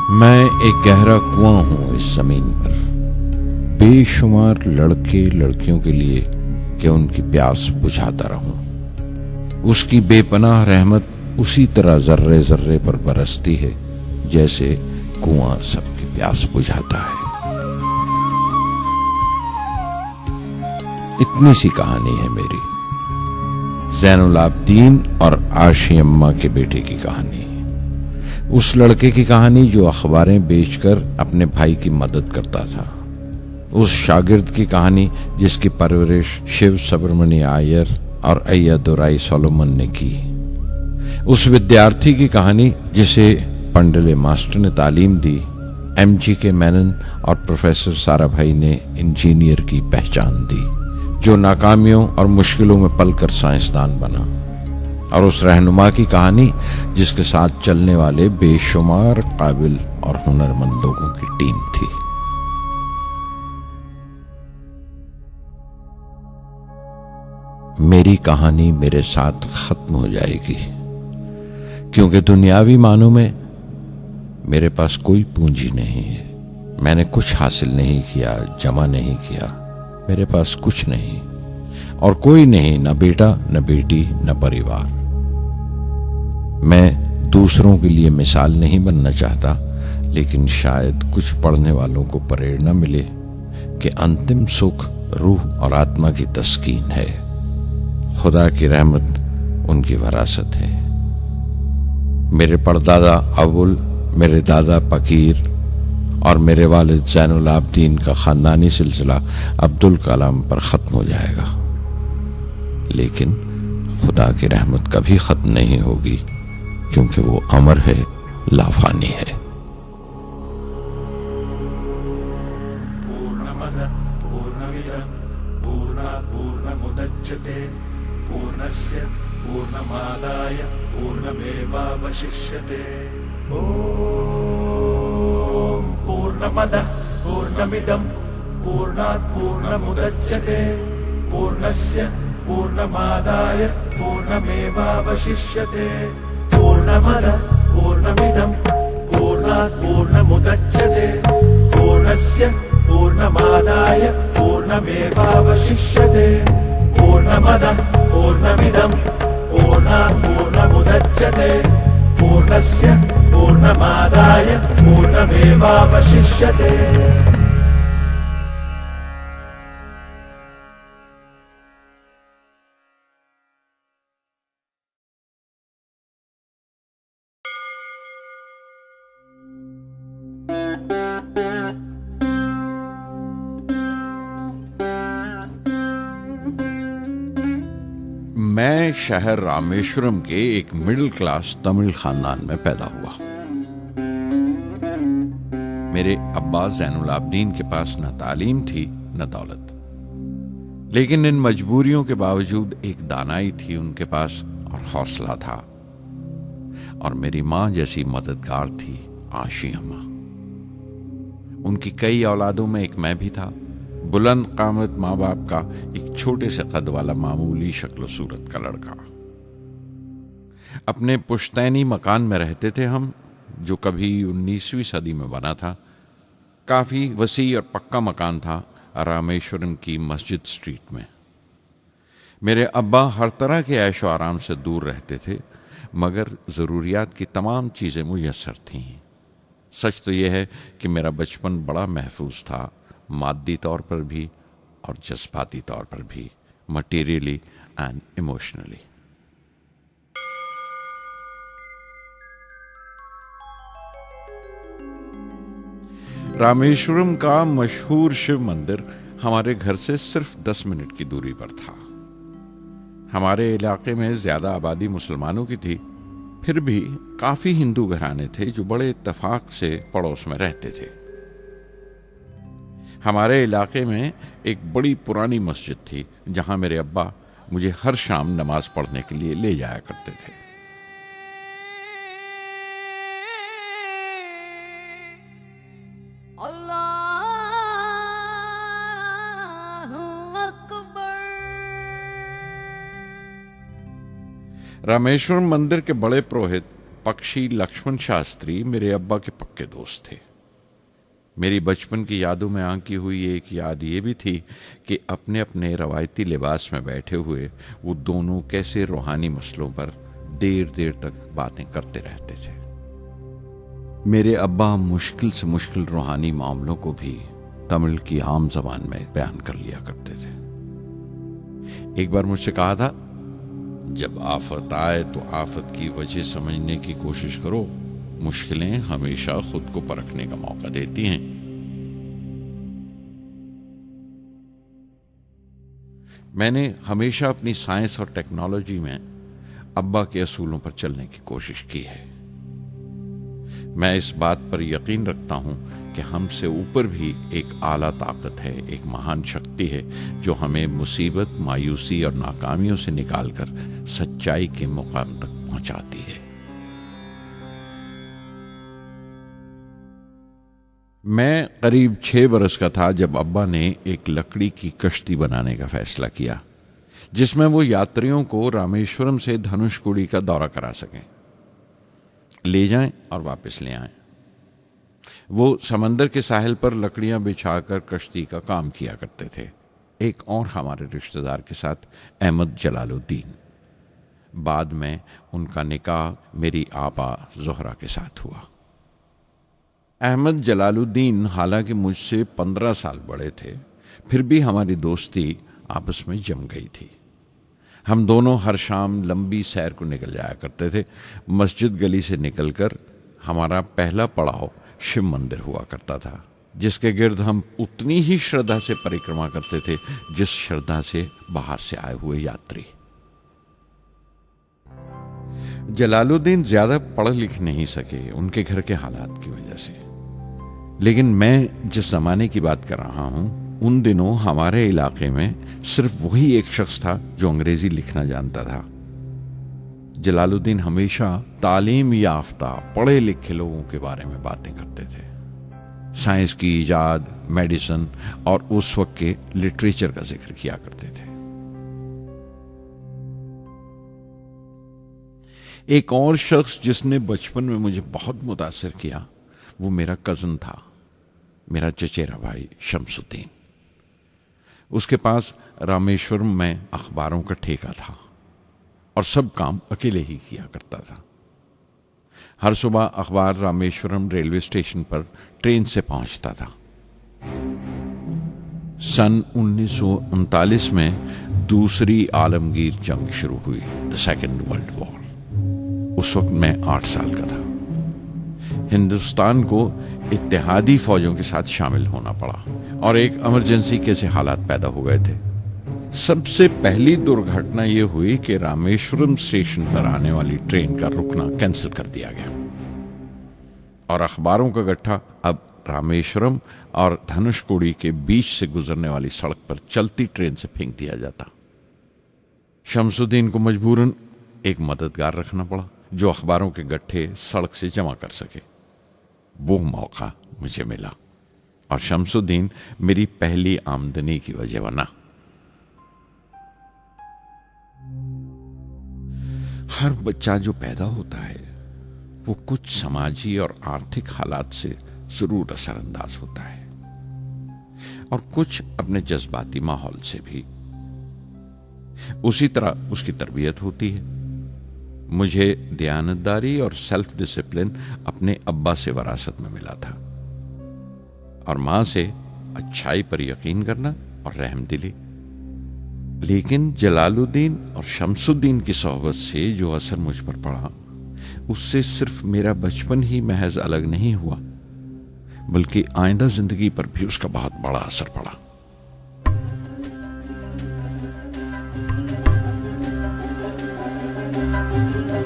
मैं एक गहरा कुआं हूं इस जमीन पर, बेशुमार लड़के लड़कियों के लिए कि उनकी प्यास बुझाता रहूं। उसकी बेपनाह रहमत उसी तरह जर्रे जर्रे पर बरसती है जैसे कुआं सबकी प्यास बुझाता है। इतनी सी कहानी है मेरी, ज़ैनुल आबदीन और आशी अम्मा के बेटे की कहानी। उस लड़के की कहानी जो अखबारें बेचकर अपने भाई की मदद करता था। उस शागिर्द की कहानी जिसकी परवरिश शिव सुब्रमण्य आयर और अय्यदुराई सोलोमन ने की। उस विद्यार्थी की कहानी जिसे पंडले मास्टर ने तालीम दी, MGK मेनन और प्रोफेसर साराभाई ने इंजीनियर की पहचान दी, जो नाकामियों और मुश्किलों में पलकर साइंसदान बना। और उस रहनुमा की कहानी जिसके साथ चलने वाले बेशुमार काबिल और हुनरमंद लोगों की टीम थी। मेरी कहानी मेरे साथ खत्म हो जाएगी, क्योंकि दुनियावी मानों में मेरे पास कोई पूंजी नहीं है। मैंने कुछ हासिल नहीं किया, जमा नहीं किया। मेरे पास कुछ नहीं और कोई नहीं, न बेटा, न बेटी, न परिवार। मैं दूसरों के लिए मिसाल नहीं बनना चाहता, लेकिन शायद कुछ पढ़ने वालों को प्रेरणा मिले कि अंतिम सुख रूह और आत्मा की तस्कीन है। खुदा की रहमत उनकी वरासत है। मेरे परदादा अबुल, मेरे दादा फकीर और मेरे वालिद ज़ैनुल आबदीन का खानदानी सिलसिला अब्दुल कलाम पर खत्म हो जाएगा, लेकिन खुदा की रहमत कभी खत्म नहीं होगी, क्योंकि वो अमर है, लाफानी है। पूर्णमदः पूर्णमिदं पूर्णात् पूर्णमुदच्यते पूर्णस्य पूर्णमादाय पूर्णमेवावशिष्यते। ॐ पूर्णमदः पूर्णमिदं पूर्णात् पूर्णमुदच्यते पूर्णस्य पूर्णमादाय पूर्णमेवावशिष्यते। पूर्णमदः पूर्णमिदं पूर्णात् पूर्णमुदच्यते पूर्णस्य पूर्णमादाय पूर्णमेवावशिष्यते। पूर्णमदः पूर्णमिदं पूर्णात् पूर्णमुदच्यते पूर्णस्य पूर्णमादाय पूर्णमेवावशिष्यते। मैं शहर रामेश्वरम के एक मिडिल क्लास तमिल खानदान में पैदा हुआ। मेरे अब्बा ज़ैनुल आबदीन के पास न तालीम थी न दौलत, लेकिन इन मजबूरियों के बावजूद एक दानाई थी उनके पास और हौसला था। और मेरी मां जैसी मददगार थी आशी अम्मा। उनकी कई औलादों में एक मैं भी था, बुलंद कामत माँ बाप का एक छोटे से कद वाला मामूली शक्ल सूरत का लड़का। अपने पुश्तैनी मकान में रहते थे हम, जो कभी 19वीं सदी में बना था। काफी वसी और पक्का मकान था रामेश्वरम की मस्जिद स्ट्रीट में। मेरे अब्बा हर तरह के ऐशो आराम से दूर रहते थे, मगर जरूरियात की तमाम चीजें मुयस्सर थीं। सच तो यह है कि मेरा बचपन बड़ा महफूज था, मादी तौर पर भी और जज्बाती तौर पर भी, मटीरियली एंड इमोशनली। रामेश्वरम का मशहूर शिव मंदिर हमारे घर से सिर्फ 10 मिनट की दूरी पर था। हमारे इलाके में ज्यादा आबादी मुसलमानों की थी, फिर भी काफी हिंदू घराने थे जो बड़े इत्तेफाक से पड़ोस में रहते थे। हमारे इलाके में एक बड़ी पुरानी मस्जिद थी, जहां मेरे अब्बा मुझे हर शाम नमाज पढ़ने के लिए ले जाया करते थे। रामेश्वरम मंदिर के बड़े पुरोहित पक्षी लक्ष्मण शास्त्री मेरे अब्बा के पक्के दोस्त थे। मेरी बचपन की यादों में आंकी हुई एक याद ये भी थी कि अपने अपने रवायती लिबास में बैठे हुए वो दोनों कैसे रूहानी मसलों पर देर देर तक बातें करते रहते थे। मेरे अब्बा मुश्किल से मुश्किल रूहानी मामलों को भी तमिल की आम जबान में बयान कर लिया करते थे। एक बार मुझसे कहा था, जब आफत आए तो आफत की वजह समझने की कोशिश करो, मुश्किलें हमेशा खुद को परखने का मौका देती हैं। मैंने हमेशा अपनी साइंस और टेक्नोलॉजी में अब्बा के असूलों पर चलने की कोशिश की है। मैं इस बात पर यकीन रखता हूं कि हमसे ऊपर भी एक आला ताकत है, एक महान शक्ति है जो हमें मुसीबत, मायूसी और नाकामियों से निकालकर सच्चाई के मुकाम तक पहुंचाती है। मैं करीब 6 बरस का था जब अब्बा ने एक लकड़ी की कश्ती बनाने का फैसला किया, जिसमें वो यात्रियों को रामेश्वरम से धनुषकोडी का दौरा करा सकें, ले जाएं और वापस ले आएं। वो समंदर के साहिल पर लकड़ियां बिछाकर कश्ती का काम किया करते थे। एक और हमारे रिश्तेदार के साथ, अहमद जलालुद्दीन। बाद में उनका निकाह मेरी आपा जोहरा के साथ हुआ। अहमद जलालुद्दीन हालांकि मुझसे 15 साल बड़े थे, फिर भी हमारी दोस्ती आपस में जम गई थी। हम दोनों हर शाम लंबी सैर को निकल जाया करते थे। मस्जिद गली से निकलकर हमारा पहला पड़ाव शिव मंदिर हुआ करता था, जिसके गिर्द हम उतनी ही श्रद्धा से परिक्रमा करते थे जिस श्रद्धा से बाहर से आए हुए यात्री। जलालुद्दीन ज्यादा पढ़ लिख नहीं सके उनके घर के हालात की वजह से, लेकिन मैं जिस जमाने की बात कर रहा हूं, उन दिनों हमारे इलाके में सिर्फ वही एक शख्स था जो अंग्रेजी लिखना जानता था। जलालुद्दीन हमेशा तालीम याफ्ता पढ़े लिखे लोगों के बारे में बातें करते थे, साइंस की इजाद, मेडिसिन और उस वक्त के लिटरेचर का जिक्र किया करते थे। एक और शख्स जिसने बचपन में मुझे बहुत मुतासिर किया वो मेरा कजन था, मेरा चचेरा भाई शमसुद्दीन। उसके पास रामेश्वरम में अखबारों का ठेका था और सब काम अकेले ही किया करता था। हर सुबह अखबार रामेश्वरम रेलवे स्टेशन पर ट्रेन से पहुंचता था। सन 1939 में दूसरी आलमगीर जंग शुरू हुई, द सेकेंड वर्ल्ड वॉर। उस वक्त मैं 8 साल का था। हिंदुस्तान को इत्तेहादी फौजों के साथ शामिल होना पड़ा और एक इमरजेंसी के हालात पैदा हो गए थे। सबसे पहली दुर्घटना यह हुई कि रामेश्वरम स्टेशन पर आने वाली ट्रेन का रुकना कैंसिल कर दिया गया और अखबारों का गट्ठा अब रामेश्वरम और धनुषकोडी के बीच से गुजरने वाली सड़क पर चलती ट्रेन से फेंक दिया जाता। शमसुद्दीन को मजबूरन एक मददगार रखना पड़ा जो अखबारों के गट्ठे सड़क से जमा कर सके। वो मौका मुझे मिला और शमसुद्दीन मेरी पहली आमदनी की वजह बना। हर बच्चा जो पैदा होता है वो कुछ समाजी और आर्थिक हालात से जरूर असरअंदाज होता है और कुछ अपने जज्बाती माहौल से भी। उसी तरह उसकी तरबियत होती है। मुझे दयानतदारी और सेल्फ डिसिप्लिन अपने अब्बा से विरासत में मिला था और मां से अच्छाई पर यकीन करना और रहमदिली। लेकिन जलालुद्दीन और शमसुद्दीन की सोहबत से जो असर मुझ पर पड़ा, उससे सिर्फ मेरा बचपन ही महज अलग नहीं हुआ, बल्कि आइंदा जिंदगी पर भी उसका बहुत बड़ा असर पड़ा।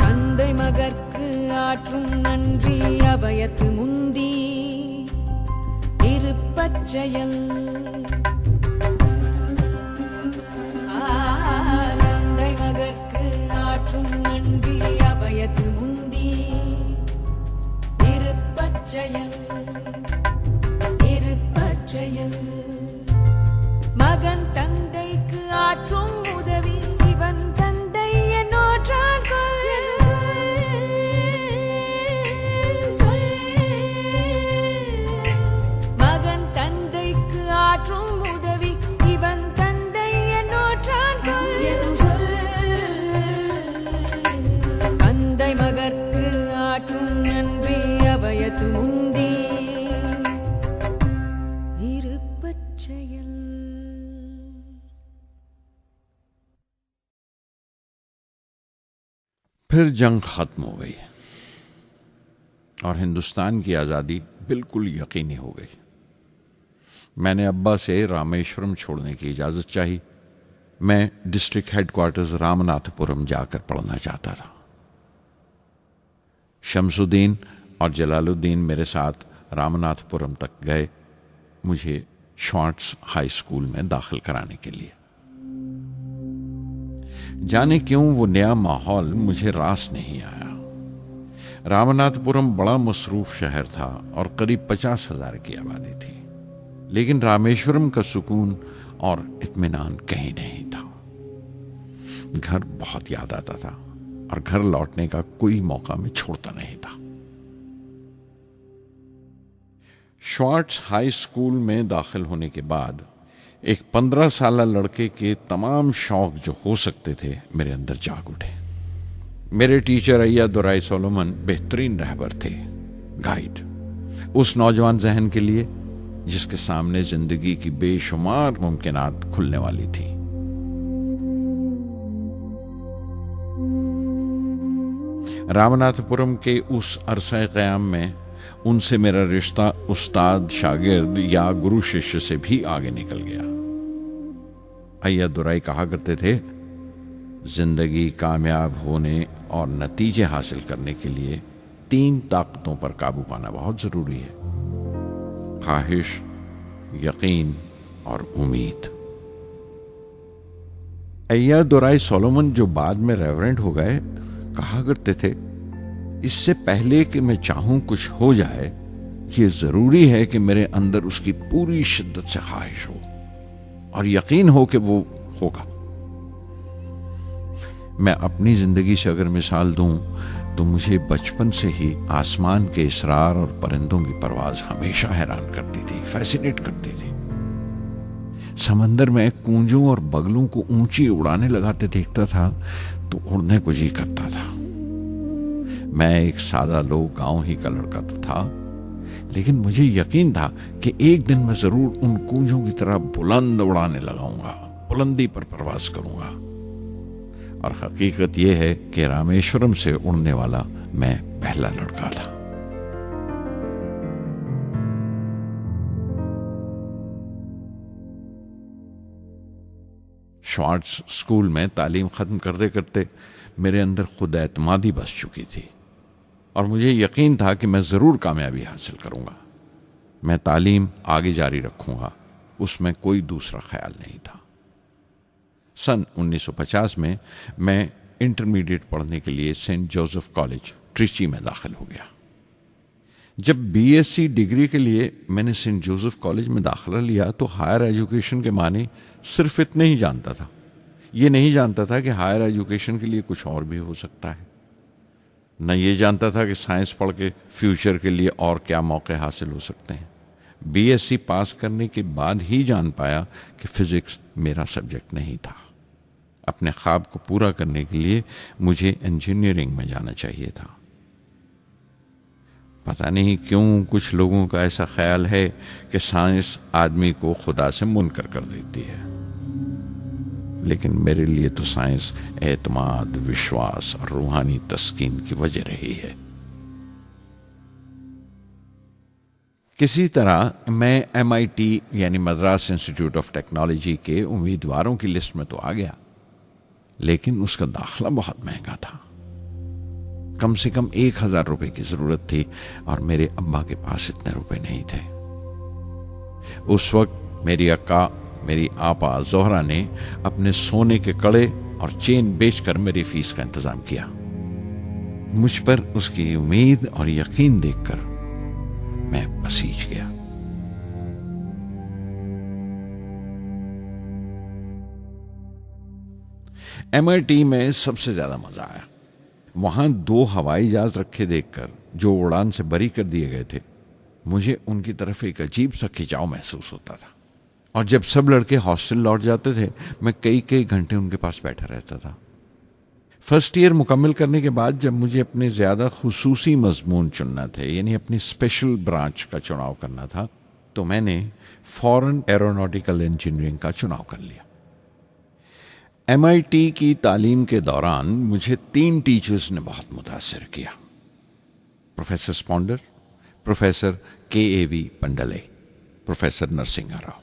தந்தை மகற்கு ஆற்றும் நன்றி அபயத்து முந்தி இருப்பச்செயல் தந்தை மகற்கு ஆற்றும் நன்றி அபயத்து முந்தி இருப்பச்செயல் இருப்பச்செயல் மகன் தந்தைக்கு ஆற்றும் உதவி இவன் தந்தை என்னோற்றான் கொள் फिर जंग खत्म हो गई और हिंदुस्तान की आज़ादी बिल्कुल यकीनी हो गई। मैंने अब्बा से रामेश्वरम छोड़ने की इजाज़त चाही। मैं डिस्ट्रिक्ट हेडक्वार्टर्स रामनाथपुरम जाकर पढ़ना चाहता था। शमसुद्दीन और जलालुद्दीन मेरे साथ रामनाथपुरम तक गए मुझे श्वार्ट्ज हाई स्कूल में दाखिल कराने के लिए। जाने क्यों वो नया माहौल मुझे रास नहीं आया। रामनाथपुरम बड़ा मसरूफ शहर था और करीब 50,000 की आबादी थी, लेकिन रामेश्वरम का सुकून और इत्मीनान कहीं नहीं था। घर बहुत याद आता था और घर लौटने का कोई मौका मैं छोड़ता नहीं था। श्वार्ट्ज हाई स्कूल में दाखिल होने के बाद एक 15 साल लड़के के तमाम शौक जो हो सकते थे मेरे अंदर जाग उठे। मेरे टीचर अय्यादुराई सोलोमन बेहतरीन रहबर थे, गाइड, उस नौजवान जहन के लिए जिसके सामने जिंदगी की बेशुमार मुमकिनात खुलने वाली थी। रामनाथपुरम के उस अरसा क़याम में उनसे मेरा रिश्ता उस्ताद शागिर्द या गुरु शिष्य से भी आगे निकल गया। अय्यादुराई कहा करते थे, जिंदगी कामयाब होने और नतीजे हासिल करने के लिए 3 ताकतों पर काबू पाना बहुत जरूरी है: ख्वाहिश, यकीन और उम्मीद। अय्यादुराई सोलोमन, जो बाद में रेवरेंड हो गए, कहा करते थे, इससे पहले कि मैं चाहूं कुछ हो जाए, ये जरूरी है कि मेरे अंदर उसकी पूरी शिद्दत से ख्वाहिश हो और यकीन हो कि वो होगा। मैं अपनी जिंदगी से अगर मिसाल दूं तो मुझे बचपन से ही आसमान के इसरार और परिंदों की परवाज हमेशा हैरान करती थी, फैसिनेट करती थी। समंदर में कूंजों और बगलों को ऊंची उड़ाने लगाते देखता था तो उड़ने को जी करता था। मैं एक सादा लोग गांव ही का लड़का तो था, लेकिन मुझे यकीन था कि एक दिन मैं जरूर उन कूंजों की तरह बुलंद उड़ाने लगाऊंगा, बुलंदी पर परवाज करूंगा। और हकीकत यह है कि रामेश्वरम से उड़ने वाला मैं पहला लड़का था। श्वार्ट्ज स्कूल में तालीम खत्म करते करते मेरे अंदर खुद एतमादी बस चुकी थी और मुझे यकीन था कि मैं जरूर कामयाबी हासिल करूंगा। मैं तालीम आगे जारी रखूंगा, उसमें कोई दूसरा ख्याल नहीं था। सन 1950 में मैं इंटरमीडिएट पढ़ने के लिए सेंट जोसेफ कॉलेज ट्रिची में दाखिल हो गया। जब बीएससी डिग्री के लिए मैंने सेंट जोसेफ कॉलेज में दाखिला लिया तो हायर एजुकेशन के माने सिर्फ इतने ही जानता था। ये नहीं जानता था कि हायर एजुकेशन के लिए कुछ और भी हो सकता है। न ये जानता था कि साइंस पढ़ के फ्यूचर के लिए और क्या मौके हासिल हो सकते हैं। बीएससी पास करने के बाद ही जान पाया कि फिजिक्स मेरा सब्जेक्ट नहीं था। अपने ख्वाब को पूरा करने के लिए मुझे इंजीनियरिंग में जाना चाहिए था। पता नहीं क्यों कुछ लोगों का ऐसा ख्याल है कि साइंस आदमी को खुदा से मुनकर कर देती है, लेकिन मेरे लिए तो साइंस एतमाद, विश्वास और रूहानी तस्कीन की वजह रही है। किसी तरह मैं MIT यानी मद्रास इंस्टीट्यूट ऑफ टेक्नोलॉजी के उम्मीदवारों की लिस्ट में तो आ गया, लेकिन उसका दाखला बहुत महंगा था। कम से कम 1,000 रुपए की जरूरत थी और मेरे अब्बा के पास इतने रुपए नहीं थे। उस वक्त मेरी अक्का, मेरी आपा जोहरा ने अपने सोने के कड़े और चेन बेचकर मेरी फीस का इंतजाम किया। मुझ पर उसकी उम्मीद और यकीन देखकर मैं पसीज गया। MIT में सबसे ज्यादा मजा आया। वहां 2 हवाई जहाज रखे देखकर जो उड़ान से बरी कर दिए गए थे, मुझे उनकी तरफ एक अजीब सा खिंचाव महसूस होता था। और जब सब लड़के हॉस्टल लौट जाते थे, मैं कई कई घंटे उनके पास बैठा रहता था। फर्स्ट ईयर मुकम्मल करने के बाद जब मुझे अपने ज्यादा खुसूसी मजमून चुनना थे, यानी अपनी स्पेशल ब्रांच का चुनाव करना था, तो मैंने फॉरेन एरोनॉटिकल इंजीनियरिंग का चुनाव कर लिया। MIT की तालीम के दौरान मुझे 3 टीचर्स ने बहुत मुतासिर किया। प्रोफेसर स्पॉन्डर, प्रोफेसर KAV पंडले, प्रोफेसर नरसिंह राव।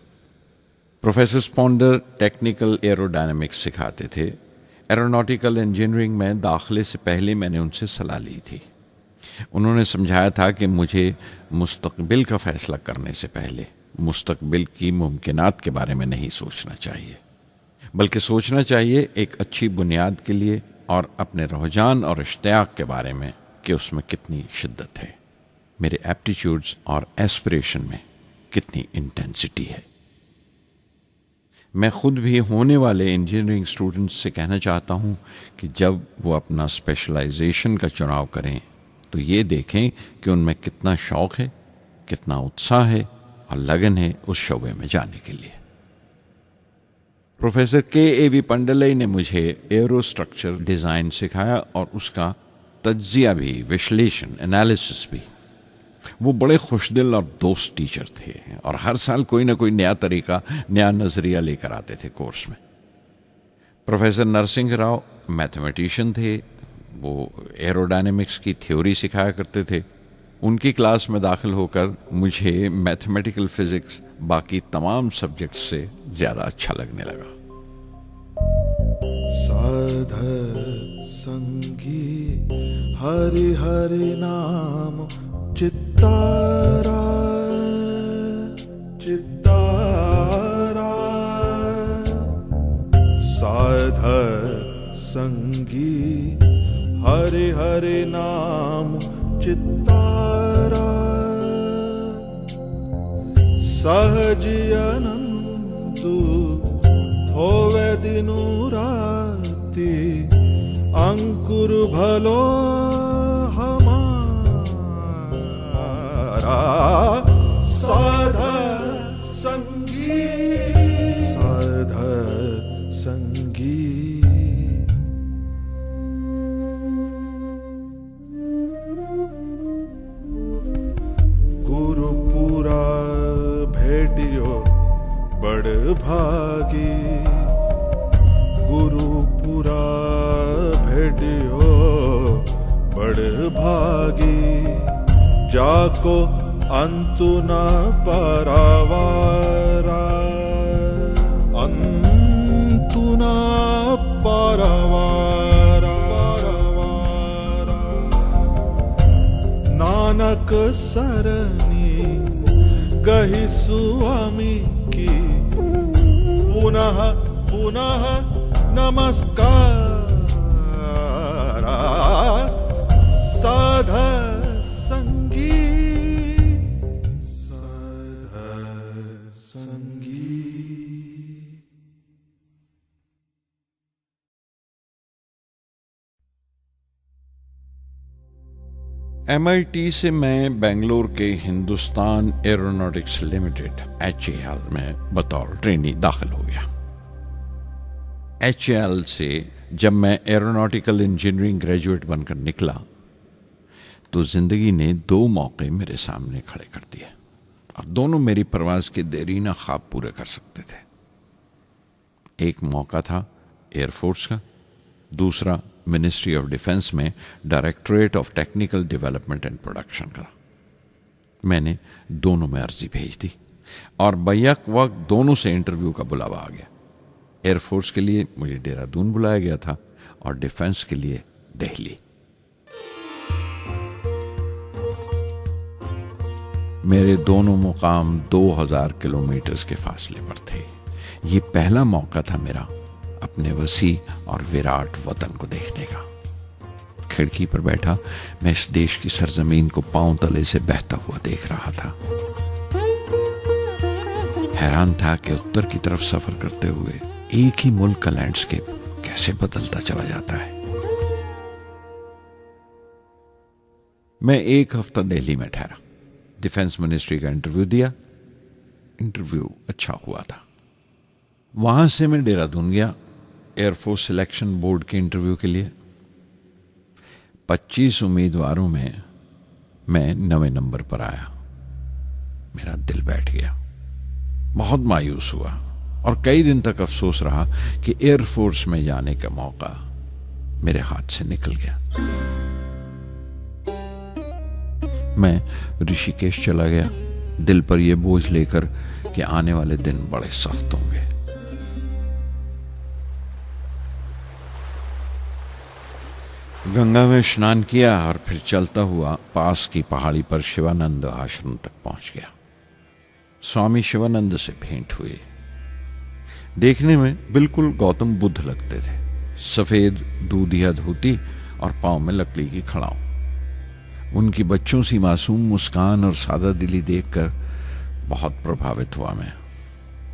प्रोफेसर स्पॉन्डर टेक्निकल एरोडायनेमिक्स सिखाते थे। एरोनॉटिकल इंजीनियरिंग में दाखिले से पहले मैंने उनसे सलाह ली थी। उन्होंने समझाया था कि मुझे मुस्तकबिल का फैसला करने से पहले मुस्तकबिल की मुमकिनात के बारे में नहीं सोचना चाहिए, बल्कि सोचना चाहिए एक अच्छी बुनियाद के लिए और अपने रुझान और इश्तियाक के बारे में कि उसमें कितनी शिद्दत है, मेरे एप्टीट्यूड्स और एस्पिरेशन में कितनी इंटेंसिटी है। मैं खुद भी होने वाले इंजीनियरिंग स्टूडेंट्स से कहना चाहता हूं कि जब वो अपना स्पेशलाइजेशन का चुनाव करें तो ये देखें कि उनमें कितना शौक है, कितना उत्साह है और लगन है उस शोबे में जाने के लिए। प्रोफेसर KAV पंडले ने मुझे एरोस्ट्रक्चर डिज़ाइन सिखाया और उसका तज्जिया भी, विश्लेषण, एनालिसिस भी। वो बड़े खुशदिल और दोस्त टीचर थे और हर साल कोई ना कोई नया तरीका, नया नजरिया लेकर आते थे कोर्स में। प्रोफेसर नरसिंह राव मैथमेटिशियन थे। वो एरोडायनेमिक्स की थ्योरी सिखाया करते थे। उनकी क्लास में दाखिल होकर मुझे मैथमेटिकल फिजिक्स बाकी तमाम सब्जेक्ट्स से ज्यादा अच्छा लगने लगा। साध संगी हरि हरि नाम चित्तारा चित्तारा, साध संगी हरि हरि नाम चित्तारा, सहजी अनंतु होवे दिनु राति, अंकुर भलो साध संगी, साध संगी। गुरुपुरा भेटियो बड़ भागी, गुरुपुरा भेटियो बड़ भागी, जाको अंतु न परवारा, अंतु न परवारा, नानक सरनी गही स्वामी की, पुनः पुनः नमस्कार, साध संगी, साध संगी। MIT से मैं बेंगलोर के हिंदुस्तान एरोनॉटिक्स लिमिटेड HAL में बतौर ट्रेनी दाखिल हो गया। HAL से जब मैं एरोनॉटिकल इंजीनियरिंग ग्रेजुएट बनकर निकला तो जिंदगी ने 2 मौके मेरे सामने खड़े कर दिए और दोनों मेरी परवाज के देरीना ख्वाब पूरे कर सकते थे। एक मौका था एयरफोर्स का, दूसरा मिनिस्ट्री ऑफ डिफेंस में directorate of technical development and production का। मैंने दोनों में अर्जी भेज दी और बैक वक्त दोनों से इंटरव्यू का बुलावा आ गया। एयरफोर्स के लिए मुझे देहरादून बुलाया गया था और डिफेंस के लिए दिल्ली। मेरे दोनों मुकाम 2000 किलोमीटर के फासले पर थे। ये पहला मौका था मेरा अपने वसी और विराट वतन को देखने का। खिड़की पर बैठा मैं इस देश की सरजमीन को पांव तले से बहता हुआ देख रहा था। हैरान था कि उत्तर की तरफ सफर करते हुए एक ही मुल्क का लैंडस्केप कैसे बदलता चला जाता है। मैं 1 हफ्ता दिल्ली में ठहरा, डिफेंस मिनिस्ट्री का इंटरव्यू दिया। इंटरव्यू अच्छा हुआ था। वहां से मैं देहरादून गया एयरफोर्स सिलेक्शन बोर्ड के इंटरव्यू के लिए। 25 उम्मीदवारों में मैं 9वें नंबर पर आया। मेरा दिल बैठ गया, बहुत मायूस हुआ। और कई दिन तक अफसोस रहा कि एयरफोर्स में जाने का मौका मेरे हाथ से निकल गया। मैं ऋषिकेश चला गया, दिल पर यह बोझ लेकर कि आने वाले दिन बड़े सख्त होंगे। गंगा में स्नान किया और फिर चलता हुआ पास की पहाड़ी पर शिवानंद आश्रम तक पहुंच गया। स्वामी शिवानंद से भेंट हुई। देखने में बिल्कुल गौतम बुद्ध लगते थे, सफेद दूधिया धोती और पांव में लकड़ी की खड़ाऊं। उनकी बच्चों सी मासूम मुस्कान और सादा दिली देखकर बहुत प्रभावित हुआ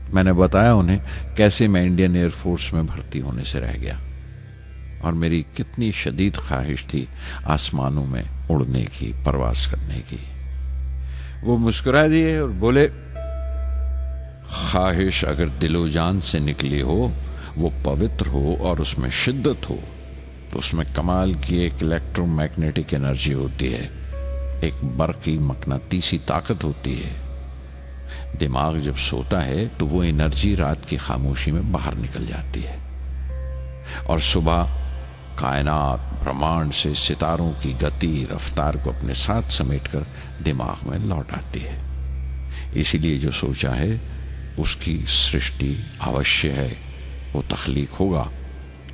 मैंने बताया उन्हें कैसे मैं इंडियन एयरफोर्स में भर्ती होने से रह गया और मेरी कितनी शदीद ख्वाहिश थी आसमानों में उड़ने की, परवास करने की। वो मुस्कुरा दिए और बोले, ख्वाहिश अगर दिलो जान से निकली हो, वो पवित्र हो और उसमें शिद्दत हो, तो उसमें कमाल की एक इलेक्ट्रोमैग्नेटिक एनर्जी होती है, एक बरकी मकनातीसी ताकत होती है। दिमाग जब सोता है तो वो एनर्जी रात की खामोशी में बाहर निकल जाती है और सुबह कायनात ब्रह्मांड से सितारों की गति रफ्तार को अपने साथ समेटकर दिमाग में लौट आती है। इसीलिए जो सोचा है उसकी सृष्टि अवश्य है, वो तख्लीक होगा।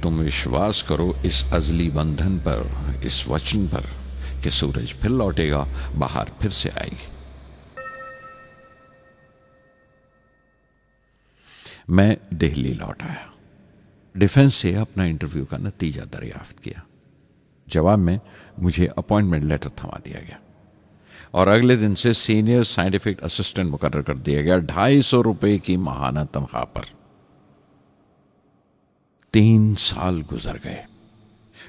तुम विश्वास करो इस अजली बंधन पर, इस वचन पर कि सूरज फिर लौटेगा, बाहर फिर से आएगी। मैं दिल्ली लौट आया, डिफेंस से अपना इंटरव्यू का नतीजा दरियाफ्त किया। जवाब में मुझे अपॉइंटमेंट लेटर थमा दिया गया और अगले दिन से सीनियर साइंटिफिक असिस्टेंट मुकर्रर कर दिया गया 250 रुपए की माहाना तनख्वाह पर। 3 साल गुजर गए।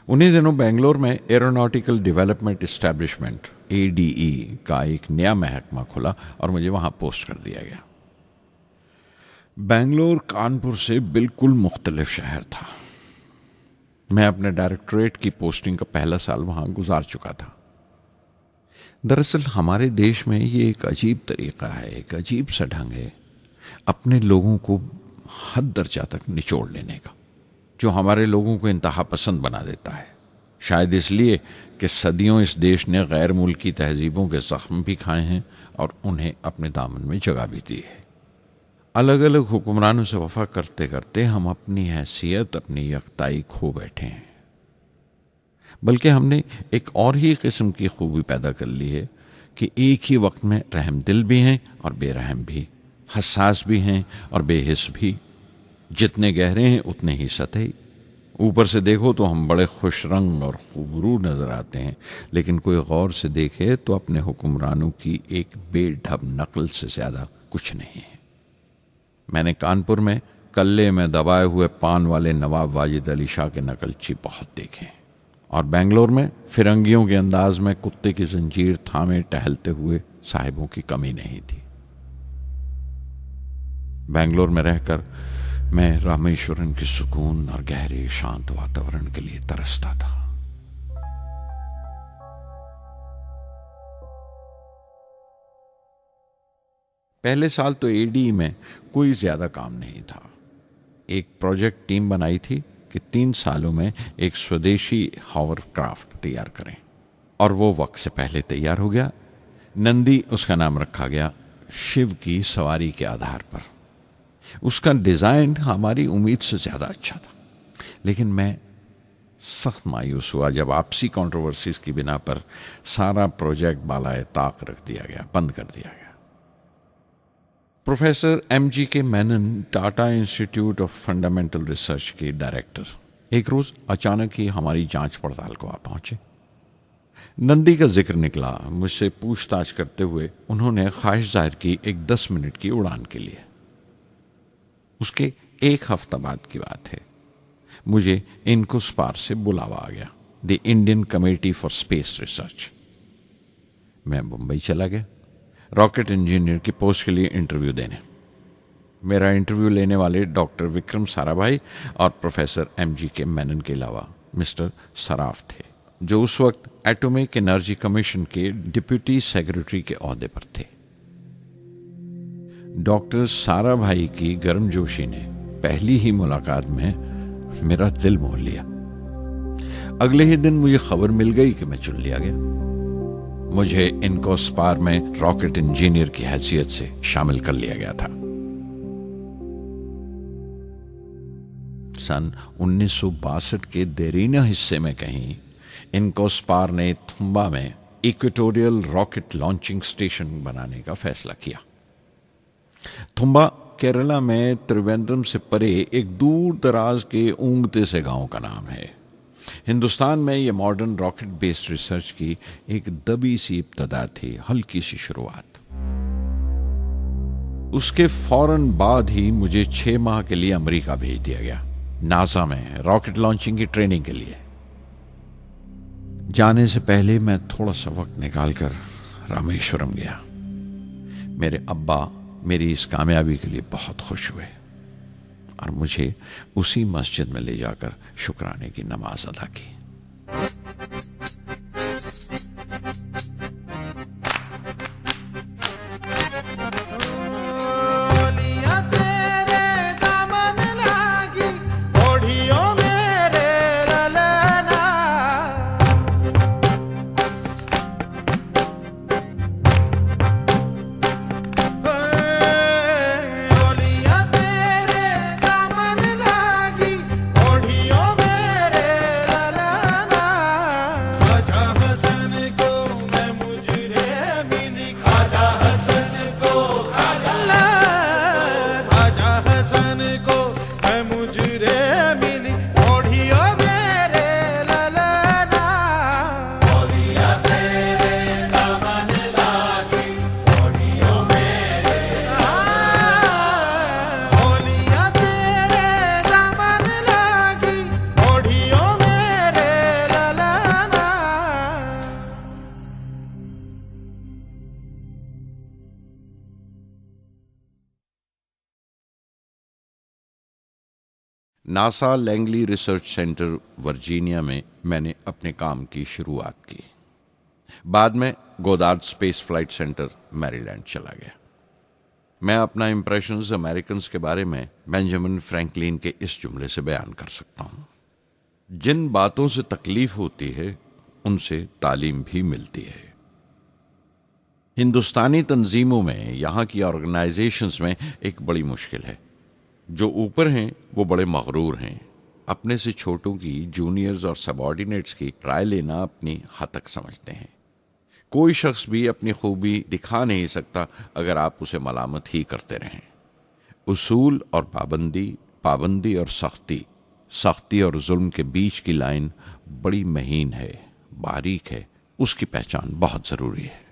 उन्हीं दिनों बेंगलोर में एरोनॉटिकल डेवलपमेंट एस्टेब्लिशमेंट ADE का एक नया महकमा खुला और मुझे वहां पोस्ट कर दिया गया। बेंगलोर कानपुर से बिल्कुल मुख्तलिफ शहर था। मैं अपने डायरेक्टरेट की पोस्टिंग का पहला साल वहां गुजार चुका था। दरअसल हमारे देश में ये एक अजीब तरीका है, एक अजीब सा ढंग है अपने लोगों को हद दर्जा तक निचोड़ लेने का, जो हमारे लोगों को इंतहा पसंद बना देता है। शायद इसलिए कि सदियों इस देश ने गैर मुल्की तहजीबों के जख्म भी खाए हैं और उन्हें अपने दामन में जगह भी दी है। अलग अलग हुक्मरानों से वफा करते करते हम अपनी हैसियत, अपनी यकताई खो बैठे हैं। बल्कि हमने एक और ही किस्म की खूबी पैदा कर ली है कि एक ही वक्त में रहम दिल भी हैं और बेरहम भी, हसास भी हैं और बेहिस भी। जितने गहरे हैं उतने ही सतही। ऊपर से देखो तो हम बड़े खुश रंग और खूबरू नजर आते हैं, लेकिन कोई गौर से देखे तो अपने हुक्मरानों की एक बेढब नकल से ज्यादा कुछ नहीं है। मैंने कानपुर में कल्ले में दबाए हुए पान वाले नवाब वाजिद अली शाह के नकलची बहुत देखे और बेंगलोर में फिरंगियों के अंदाज में कुत्ते की जंजीर थामे टहलते हुए साहिबों की कमी नहीं थी। बेंगलोर में रहकर मैं रामेश्वरम के सुकून और गहरे शांत वातावरण के लिए तरसता था। पहले साल तो ADE में कोई ज्यादा काम नहीं था। एक प्रोजेक्ट टीम बनाई थी कि 3 सालों में एक स्वदेशी हॉवरक्राफ्ट तैयार करें और वो वक्त से पहले तैयार हो गया। नंदी उसका नाम रखा गया, शिव की सवारी के आधार पर। उसका डिजाइन हमारी उम्मीद से ज्यादा अच्छा था, लेकिन मैं सख्त मायूस हुआ जब आपसी कंट्रोवर्सीज की बिना पर सारा प्रोजेक्ट बालाए ताक रख दिया गया, बंद कर दिया गया। Professor MGK Menon, Tata institute of fundamental research के डायरेक्टर, एक रोज अचानक ही हमारी जांच पड़ताल को आ पहुंचे। नंदी का जिक्र निकला। मुझसे पूछताछ करते हुए उन्होंने ख्वाहिश जाहिर की एक 10 मिनट की उड़ान के लिए। उसके 1 हफ्ता बाद की बात है, मुझे इनकुस्पार से बुलावा आ गया, the Indian committee for space research. मैं मुंबई चला गया रॉकेट इंजीनियर की पोस्ट के लिए इंटरव्यू देने। मेरा इंटरव्यू लेने वाले डॉक्टर विक्रम साराभाई और प्रोफेसर MGK मेनन के अलावा मिस्टर सराफ थे, जो उस वक्त एटॉमिक एनर्जी कमीशन के डिप्यूटी सेक्रेटरी के ओहदे पर थे। डॉक्टर साराभाई की गर्मजोशी ने पहली ही मुलाकात में मेरा दिल मोह लिया। अगले ही दिन मुझे खबर मिल गई कि मैं चुन लिया गया। मुझे इनकोस्पार में रॉकेट इंजीनियर की हैसियत से शामिल कर लिया गया था। सन 1962 के देरीना हिस्से में कहीं इनकोस्पार ने थुम्बा में इक्वेटोरियल रॉकेट लॉन्चिंग स्टेशन बनाने का फैसला किया। थुम्बा केरला में त्रिवेंद्रम से परे एक दूर दराज के ऊंगते से गांव का नाम है। हिंदुस्तान में यह मॉडर्न रॉकेट बेस्ड रिसर्च की एक दबी सी इब्तदा थी, हल्की सी शुरुआत। उसके फौरन बाद ही मुझे 6 माह के लिए अमेरिका भेज दिया गया, नासा में रॉकेट लॉन्चिंग की ट्रेनिंग के लिए। जाने से पहले मैं थोड़ा सा वक्त निकालकर रामेश्वरम गया। मेरे अब्बा मेरी इस कामयाबी के लिए बहुत खुश हुए और मुझे उसी मस्जिद में ले जाकर शुक्राने की नमाज अदा की। NASA Langley research centre Virginia में मैंने अपने काम की शुरुआत की। बाद में Goddard space flight centre Maryland चला गया। मैं अपना इंप्रेशंस अमेरिकन्स के बारे में बेंजामिन फ्रैंकलिन के इस जुमले से बयान कर सकता हूं, जिन बातों से तकलीफ होती है उनसे तालीम भी मिलती है। हिंदुस्तानी तंजीमों में, यहां की ऑर्गेनाइजेशंस में एक बड़ी मुश्किल है। जो ऊपर हैं वो बड़े मगरूर हैं। अपने से छोटों की, जूनियर्स और सबऑर्डिनेट्स की राय लेना अपनी हतक समझते हैं। कोई शख्स भी अपनी खूबी दिखा नहीं सकता अगर आप उसे मलामत ही करते रहें। उसूल और पाबंदी, पाबंदी और सख्ती, सख्ती और जुल्म के बीच की लाइन बड़ी महीन है, बारीक है। उसकी पहचान बहुत जरूरी है।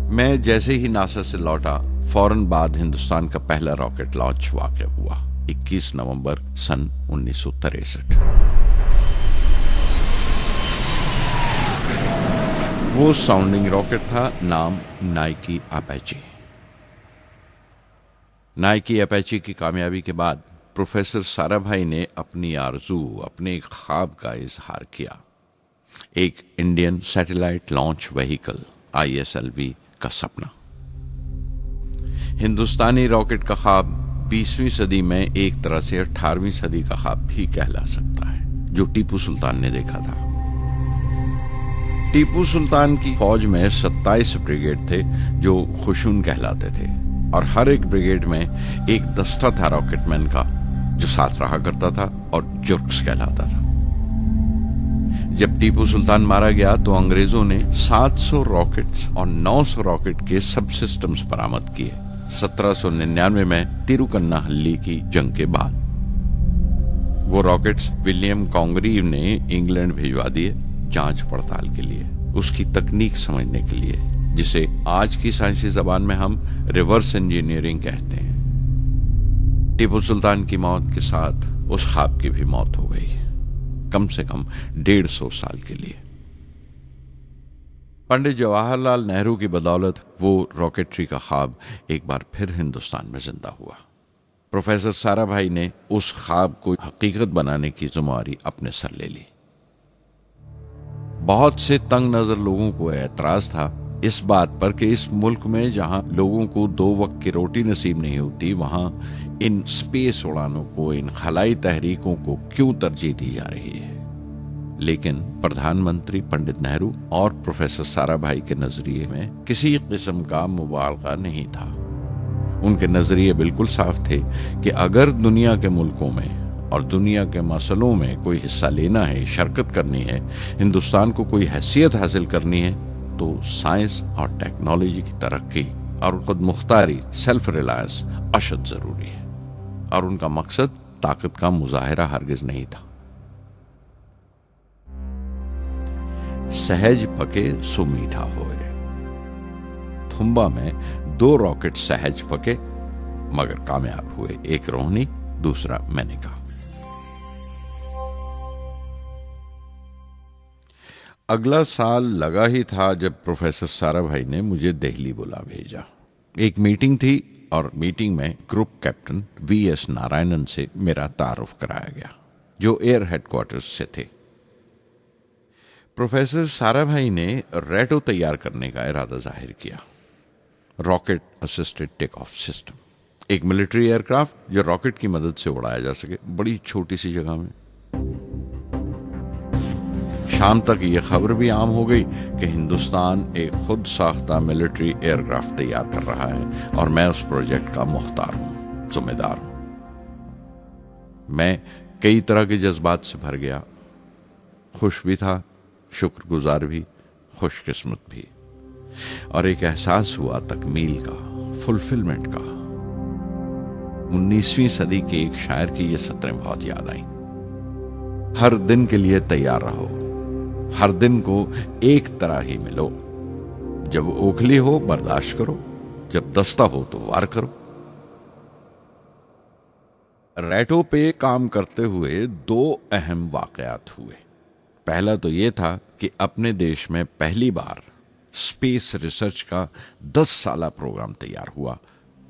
मैं जैसे ही नासा से लौटा, फौरन बाद हिंदुस्तान का पहला रॉकेट लॉन्च वाक़ हुआ 21 नवंबर सन 1963। वो साउंडिंग रॉकेट था, नाम नाइकी अपाचे। नाइकी अपाचे की कामयाबी के बाद प्रोफेसर साराभाई ने अपनी आरज़ू, अपने एक ख्वाब का इजहार किया। एक Indian satellite launch vehicle ISLV का सपना। हिंदुस्तानी रॉकेट का ख्वाब 20वीं सदी में एक तरह से 18वीं सदी का ख्वाब भी कहला सकता है, जो टीपू सुल्तान ने देखा था। टीपू सुल्तान की फौज में 27 ब्रिगेड थे जो खुशून कहलाते थे, और हर एक ब्रिगेड में एक दस्ता था रॉकेटमैन का जो साथ रहा करता था और जुर्क्स कहलाता था। जब टीपू सुल्तान मारा गया तो अंग्रेजों ने 700 रॉकेट्स और 900 रॉकेट के सब सिस्टम्स बरामद किए 1799 में तिरुकन्नाहल्ली की जंग के बाद। वो रॉकेट्स विलियम कॉन्गरीव ने इंग्लैंड भिजवा दिए जांच पड़ताल के लिए, उसकी तकनीक समझने के लिए, जिसे आज की साइंसी जबान में हम रिवर्स इंजीनियरिंग कहते हैं। टीपू सुल्तान की मौत के साथ उस ख्वाब की भी मौत हो गई, कम से कम 150 साल के लिए। पंडित जवाहरलाल नेहरू की बदौलत वो रॉकेटरी का ख्वाब एक बार फिर हिंदुस्तान में जिंदा हुआ। प्रोफेसर साराभाई ने उस ख्वाब को हकीकत बनाने की जिम्मेदारी अपने सर ले ली। बहुत से तंग नजर लोगों को एतराज था इस बात पर कि इस मुल्क में जहां लोगों को 2 वक्त की रोटी नसीब नहीं होती, वहां इन स्पेस उड़ानों को, इन खलाई तहरीकों को क्यों तरजीह दी जा रही है। लेकिन प्रधानमंत्री पंडित नेहरू और प्रोफेसर साराभाई के नजरिए में किसी किस्म का मुबालगा नहीं था। उनके नजरिए बिल्कुल साफ थे कि अगर दुनिया के मुल्कों में और दुनिया के मसलों में कोई हिस्सा लेना है, शिरकत करनी है, हिंदुस्तान को कोई हैसियत हासिल करनी है, तो साइंस और टेक्नोलॉजी की तरक्की और खुद मुख्तारी, सेल्फ रिलायंस अशद जरूरी है। और उनका मकसद ताकत का मुजाहिरा हरगिज नहीं था। सहज पके सो मीठा होए। थुम्बा में 2 रॉकेट सहज पके मगर कामयाब हुए, एक रोहिणी, दूसरा मेनका। अगला साल लगा ही था जब प्रोफेसर साराभाई ने मुझे दिल्ली बुला भेजा। एक मीटिंग थी और मीटिंग में ग्रुप कैप्टन वीएस नारायणन से मेरा तारुफ कराया गया, जो एयर हेडक्वार्टर्स से थे। प्रोफेसर साराभाई ने रेटो तैयार करने का इरादा जाहिर किया, rocket assisted take off system, एक मिलिट्री एयरक्राफ्ट जो रॉकेट की मदद से उड़ाया जा सके, बड़ी छोटी सी जगह में। शाम तक यह खबर भी आम हो गई कि हिंदुस्तान एक खुद साख्ता मिलिट्री एयरक्राफ्ट तैयार कर रहा है और मैं उस प्रोजेक्ट का मुख्तार हूं, जिम्मेदार हूं। मैं कई तरह के जज्बात से भर गया, खुश भी था, शुक्रगुजार भी, खुशकिस्मत भी, और एक एहसास हुआ तकमील का, फुलफिलमेंट का। 19वीं सदी के एक शायर की ये सतरें बहुत याद आई। हर दिन के लिए तैयार रहो, हर दिन को एक तरह ही मिलो। जब ओखली हो बर्दाश्त करो, जब दस्ता हो तो वार करो। रेटो पे काम करते हुए 2 अहम वाकयात हुए। पहला तो यह था कि अपने देश में पहली बार स्पेस रिसर्च का 10 साला प्रोग्राम तैयार हुआ,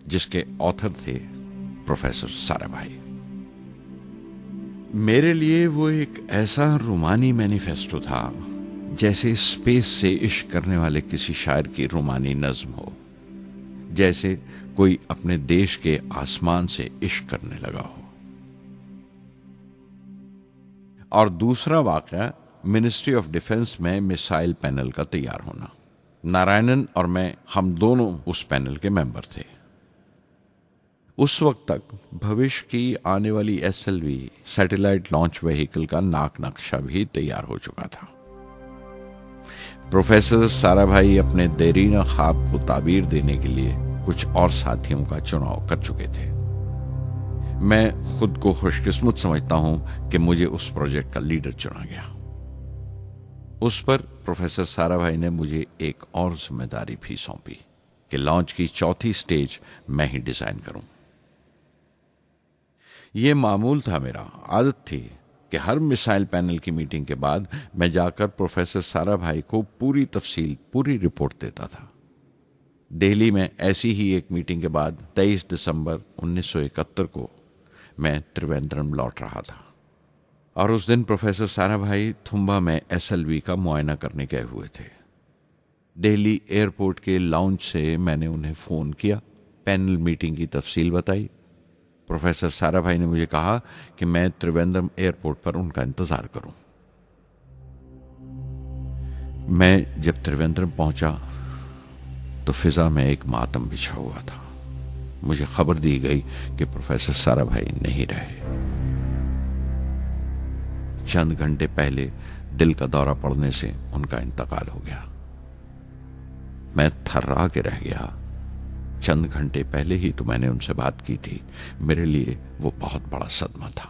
जिसके ऑथर थे प्रोफेसर साराभाई। मेरे लिए वो एक ऐसा रोमानी मैनिफेस्टो था जैसे स्पेस से इश्क करने वाले किसी शायर की रोमानी नज्म हो, जैसे कोई अपने देश के आसमान से इश्क करने लगा हो। और दूसरा वाकया मिनिस्ट्री ऑफ डिफेंस में मिसाइल पैनल का तैयार होना। नारायणन और मैं, हम दोनों उस पैनल के मेंबर थे। उस वक्त तक भविष्य की आने वाली SLV सैटेलाइट लॉन्च व्हीकल का नाक नक्शा भी तैयार हो चुका था। प्रोफेसर साराभाई अपने देरीना ख्वाब को ताबीर देने के लिए कुछ और साथियों का चुनाव कर चुके थे। मैं खुद को खुशकिस्मत समझता हूं कि मुझे उस प्रोजेक्ट का लीडर चुना गया। उस पर प्रोफेसर साराभाई ने मुझे एक और जिम्मेदारी भी सौंपी कि लॉन्च की 4थी स्टेज मैं ही डिजाइन करूं। यह मामूल था, मेरा आदत थी कि हर मिसाइल पैनल की मीटिंग के बाद मैं जाकर प्रोफेसर साराभाई को पूरी तफसील, पूरी रिपोर्ट देता था। दिल्ली में ऐसी ही एक मीटिंग के बाद 23 दिसंबर 1971 को मैं त्रिवेंद्रम लौट रहा था और उस दिन प्रोफेसर साराभाई थुम्बा में SLV का मुआयना करने गए हुए थे। दिल्ली एयरपोर्ट के लाउंज से मैंने उन्हें फोन किया, पैनल मीटिंग की तफसील बताई। प्रोफेसर साराभाई ने मुझे कहा कि मैं त्रिवेंद्रम एयरपोर्ट पर उनका इंतजार करूं। मैं जब त्रिवेंद्रम पहुंचा तो फिजा में एक मातम बिछा हुआ था। मुझे खबर दी गई कि प्रोफेसर साराभाई नहीं रहे। चंद घंटे पहले दिल का दौरा पड़ने से उनका इंतकाल हो गया। मैं थर्रा के रह गया। चंद घंटे पहले ही तो मैंने उनसे बात की थी। मेरे लिए वो बहुत बड़ा सदमा था।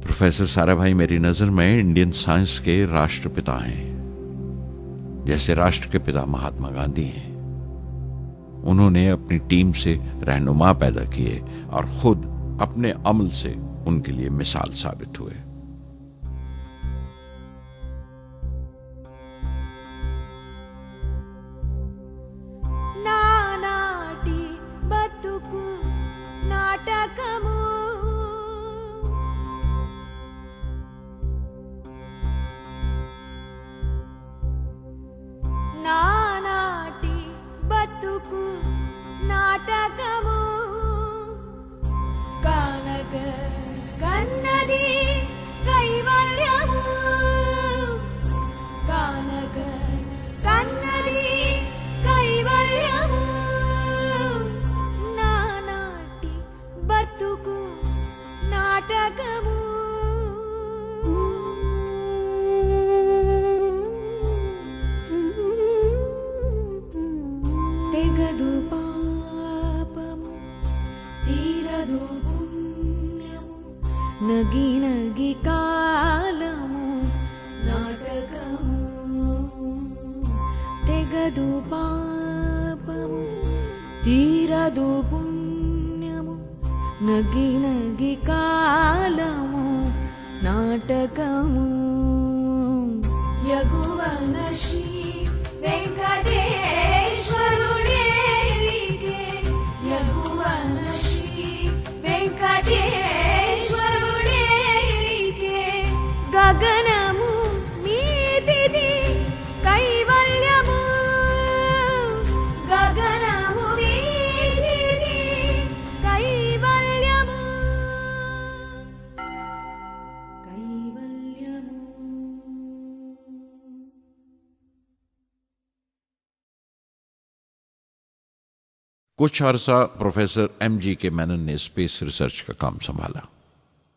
प्रोफेसर साराभाई मेरी नजर में इंडियन साइंस के राष्ट्रपिता हैं, जैसे राष्ट्र के पिता महात्मा गांधी हैं। उन्होंने अपनी टीम से रहनुमा पैदा किए और खुद अपने अमल से उनके लिए मिसाल साबित हुए। నానాటి బతుకు నాటకము తీరదు పాపము తీరదు పుణ్యము నగి నగి కాలము నాటకము యగువన శ్రీ వెంకటేశ్వరుడేలిగే యగువన శ్రీ వెంకటేశ్వరుడేలిగే గగనము మీదిది కైవల్యము గగనము మీదిది కైవల్యము కైవల్యము. कुछ अरसा प्रोफेसर एमजी के मेनन ने स्पेस रिसर्च का काम संभाला।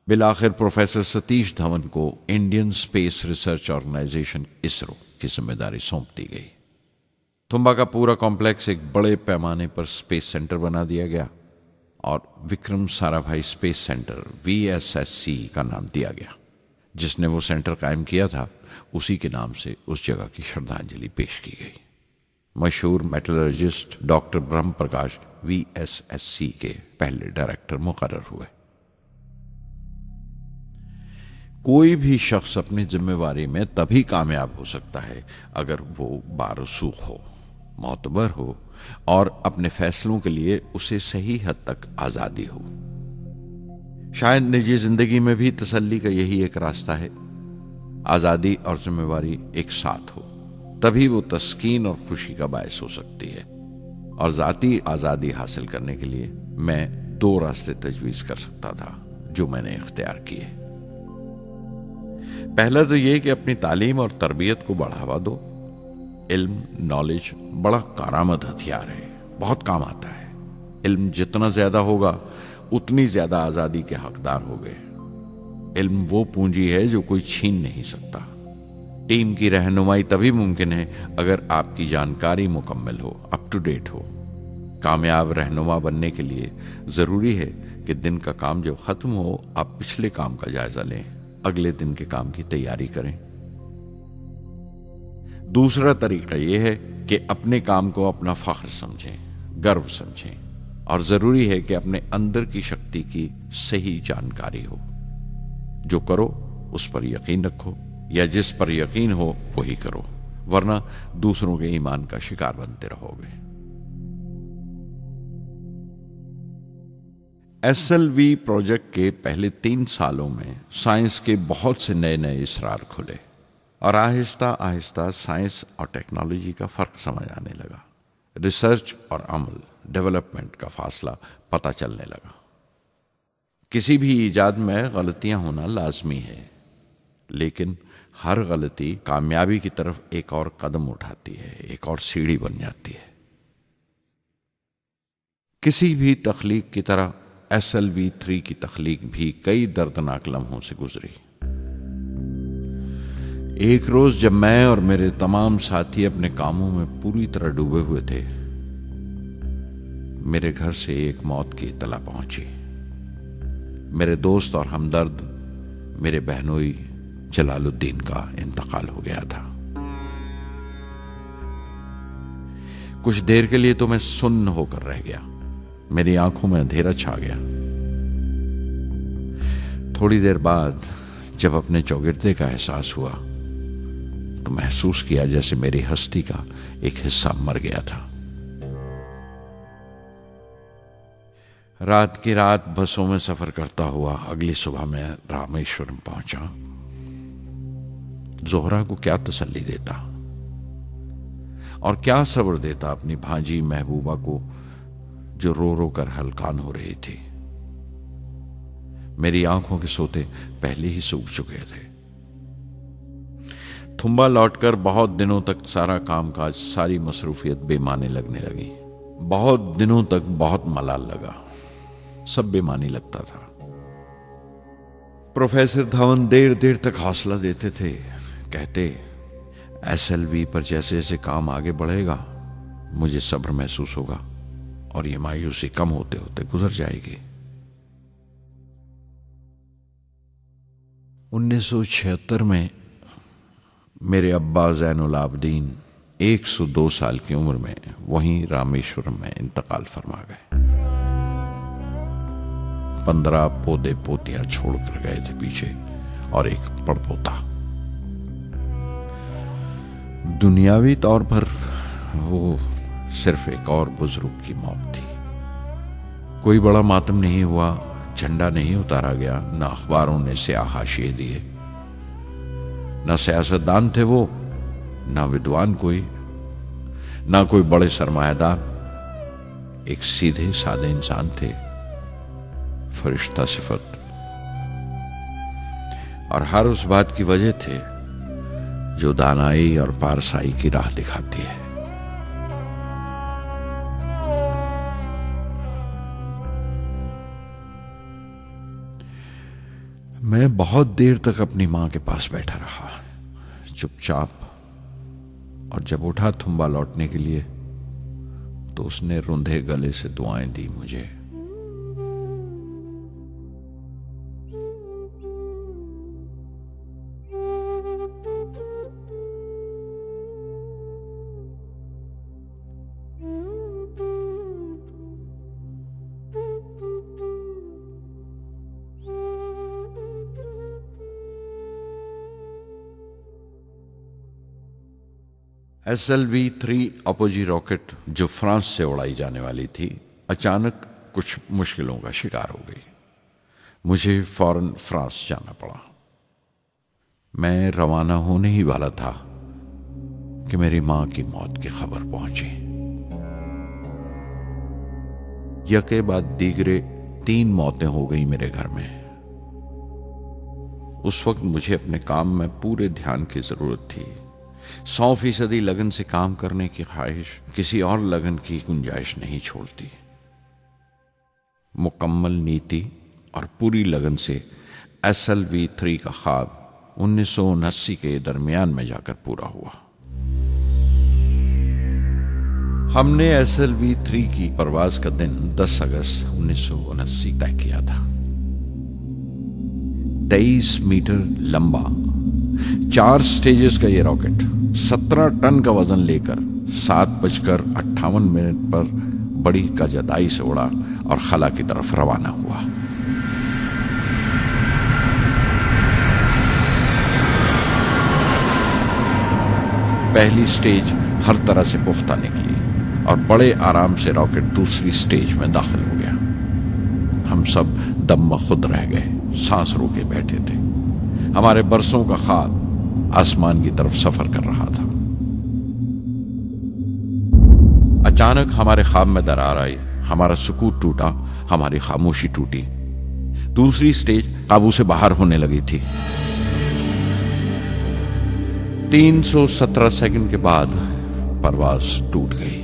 बिलाखिर प्रोफेसर सतीश धवन को Indian Space Research Organisation ISRO की जिम्मेदारी सौंप दी गई। तुम्बा का पूरा कॉम्प्लेक्स एक बड़े पैमाने पर स्पेस सेंटर बना दिया गया और Vikram Sarabhai space centre VSSC का नाम दिया गया। जिसने वो सेंटर कायम किया था उसी के नाम से उस जगह की श्रद्धांजलि पेश की गई। मशहूर मेटलर्जिस्ट डॉक्टर ब्रह्म प्रकाश VSSC के पहले डायरेक्टर मुकर्रर हुए। कोई भी शख्स अपनी जिम्मेवारी में तभी कामयाब हो सकता है अगर वो बारसूख हो, मोतबर हो और अपने फैसलों के लिए उसे सही हद तक आजादी हो। शायद निजी जिंदगी में भी तसल्ली का यही एक रास्ता है। आजादी और जिम्मेवारी एक साथ हो, तभी वो तस्कीन और खुशी का बायस हो सकती है। और जाती आजादी हासिल करने के लिए मैं 2 रास्ते तजवीज कर सकता था जो मैंने इख्तियार किए। पहला तो ये कि अपनी तालीम और तरबियत को बढ़ावा दो। इल्म, नॉलेज बड़ा कारआमद हथियार है, बहुत काम आता है। इल्म जितना ज्यादा होगा उतनी ज्यादा आजादी के हकदार होगे। इल्म वो पूंजी है जो कोई छीन नहीं सकता। टीम की रहनुमाई तभी मुमकिन है अगर आपकी जानकारी मुकम्मल हो, अप टू डेट हो। कामयाब रहनुमा बनने के लिए जरूरी है कि दिन का काम जब खत्म हो आप पिछले काम का जायजा लें, अगले दिन के काम की तैयारी करें। दूसरा तरीका यह है कि अपने काम को अपना फख्र समझें, गर्व समझें और जरूरी है कि अपने अंदर की शक्ति की सही जानकारी हो। जो करो उस पर यकीन रखो या जिस पर यकीन हो वही करो, वरना दूसरों के ईमान का शिकार बनते रहोगे। SLV प्रोजेक्ट के पहले 3 सालों में साइंस के बहुत से नए नए इसरार खुले और आहिस्ता आहिस्ता साइंस और टेक्नोलॉजी का फर्क समझ आने लगा। रिसर्च और अमल, डेवलपमेंट का फासला पता चलने लगा। किसी भी ईजाद में गलतियां होना लाजमी है, लेकिन हर गलती कामयाबी की तरफ एक और कदम उठाती है, एक और सीढ़ी बन जाती है। किसी भी तख्लीक की तरह SLV-3 की तख्लीक भी कई दर्दनाक लम्हों से गुजरी। एक रोज जब मैं और मेरे तमाम साथी अपने कामों में पूरी तरह डूबे हुए थे, मेरे घर से एक मौत की इत्तला पहुंची। मेरे दोस्त और हमदर्द मेरे बहनोई जलालुद्दीन का इंतकाल हो गया था। कुछ देर के लिए तो मैं सुन्न होकर रह गया। मेरी आंखों में अंधेरा छा गया। थोड़ी देर बाद जब अपने चौगिरदे का एहसास हुआ तो महसूस किया जैसे मेरी हस्ती का एक हिस्सा मर गया था। रात की रात बसों में सफर करता हुआ अगली सुबह मैं रामेश्वरम पहुंचा। जोहरा को क्या तसल्ली देता और क्या सब्र देता अपनी भांजी महबूबा को जो रो रो कर हलकान हो रही थी। मेरी आंखों के सोते पहले ही सूख चुके थे। थुम्बा लौटकर बहुत दिनों तक सारा कामकाज, सारी मसरूफियत बेमानी लगने लगी। बहुत दिनों तक बहुत मलाल लगा, सब बेमानी लगता था। प्रोफेसर धवन देर देर तक हौसला देते थे। कहते SLV पर जैसे जैसे काम आगे बढ़ेगा मुझे सब्र महसूस होगा और ये मायूसी कम होते होते गुजर जाएगी। 1976 में मेरे अब्बा ज़ैनुल आबदीन 102 साल की उम्र में वहीं रामेश्वरम में इंतकाल फरमा गए। 15 पोते पोतियां छोड़कर गए थे पीछे और एक पड़पोता। दुनियावी तौर पर वो सिर्फ एक और बुजुर्ग की मौत थी। कोई बड़ा मातम नहीं हुआ, झंडा नहीं उतारा गया, न अखबारों ने स्याह हाशिए दिए, न सियासतदान थे वो, न विद्वान कोई, न कोई बड़े सरमायादार। एक सीधे सादे इंसान थे, फरिश्ता सिफत, और हर उस बात की वजह थे जो दानाई और पारसाई की राह दिखाती है। मैं बहुत देर तक अपनी मां के पास बैठा रहा, चुपचाप, और जब उठा थुम्बा लौटने के लिए तो उसने रुंधे गले से दुआएं दी मुझे। SLV-3 अपोजी रॉकेट जो फ्रांस से उड़ाई जाने वाली थी, अचानक कुछ मुश्किलों का शिकार हो गई। मुझे फौरन फ्रांस जाना पड़ा। मैं रवाना होने ही वाला था कि मेरी मां की मौत की खबर पहुंची। यके बाद दीगरे 3 मौतें हो गई मेरे घर में। उस वक्त मुझे अपने काम में पूरे ध्यान की जरूरत थी। 100% लगन से काम करने की ख्वाहिश किसी और लगन की गुंजाइश नहीं छोड़ती। मुकम्मल नीति और पूरी लगन से SLV-3 का ख्वाब 1979 के दरमियान में जाकर पूरा हुआ। हमने SLV-3 की परवाज का दिन 10 अगस्त 1979 तय किया था। 23 मीटर लंबा 4 स्टेजेस का ये रॉकेट 17 टन का वजन लेकर 7:58 पर बड़ी कजदाई से उड़ा और खला की तरफ रवाना हुआ। पहली स्टेज हर तरह से पुख्ता निकली और बड़े आराम से रॉकेट दूसरी स्टेज में दाखिल हो गया। हम सब दम खुद रह गए, सांस रोके बैठे थे। हमारे बरसों का ख्वाब आसमान की तरफ सफर कर रहा था। अचानक हमारे ख्वाब में दरार आई, हमारा सुकून टूटा, हमारी खामोशी टूटी। दूसरी स्टेज काबू से बाहर होने लगी थी। 317 सेकंड के बाद परवाज टूट गई।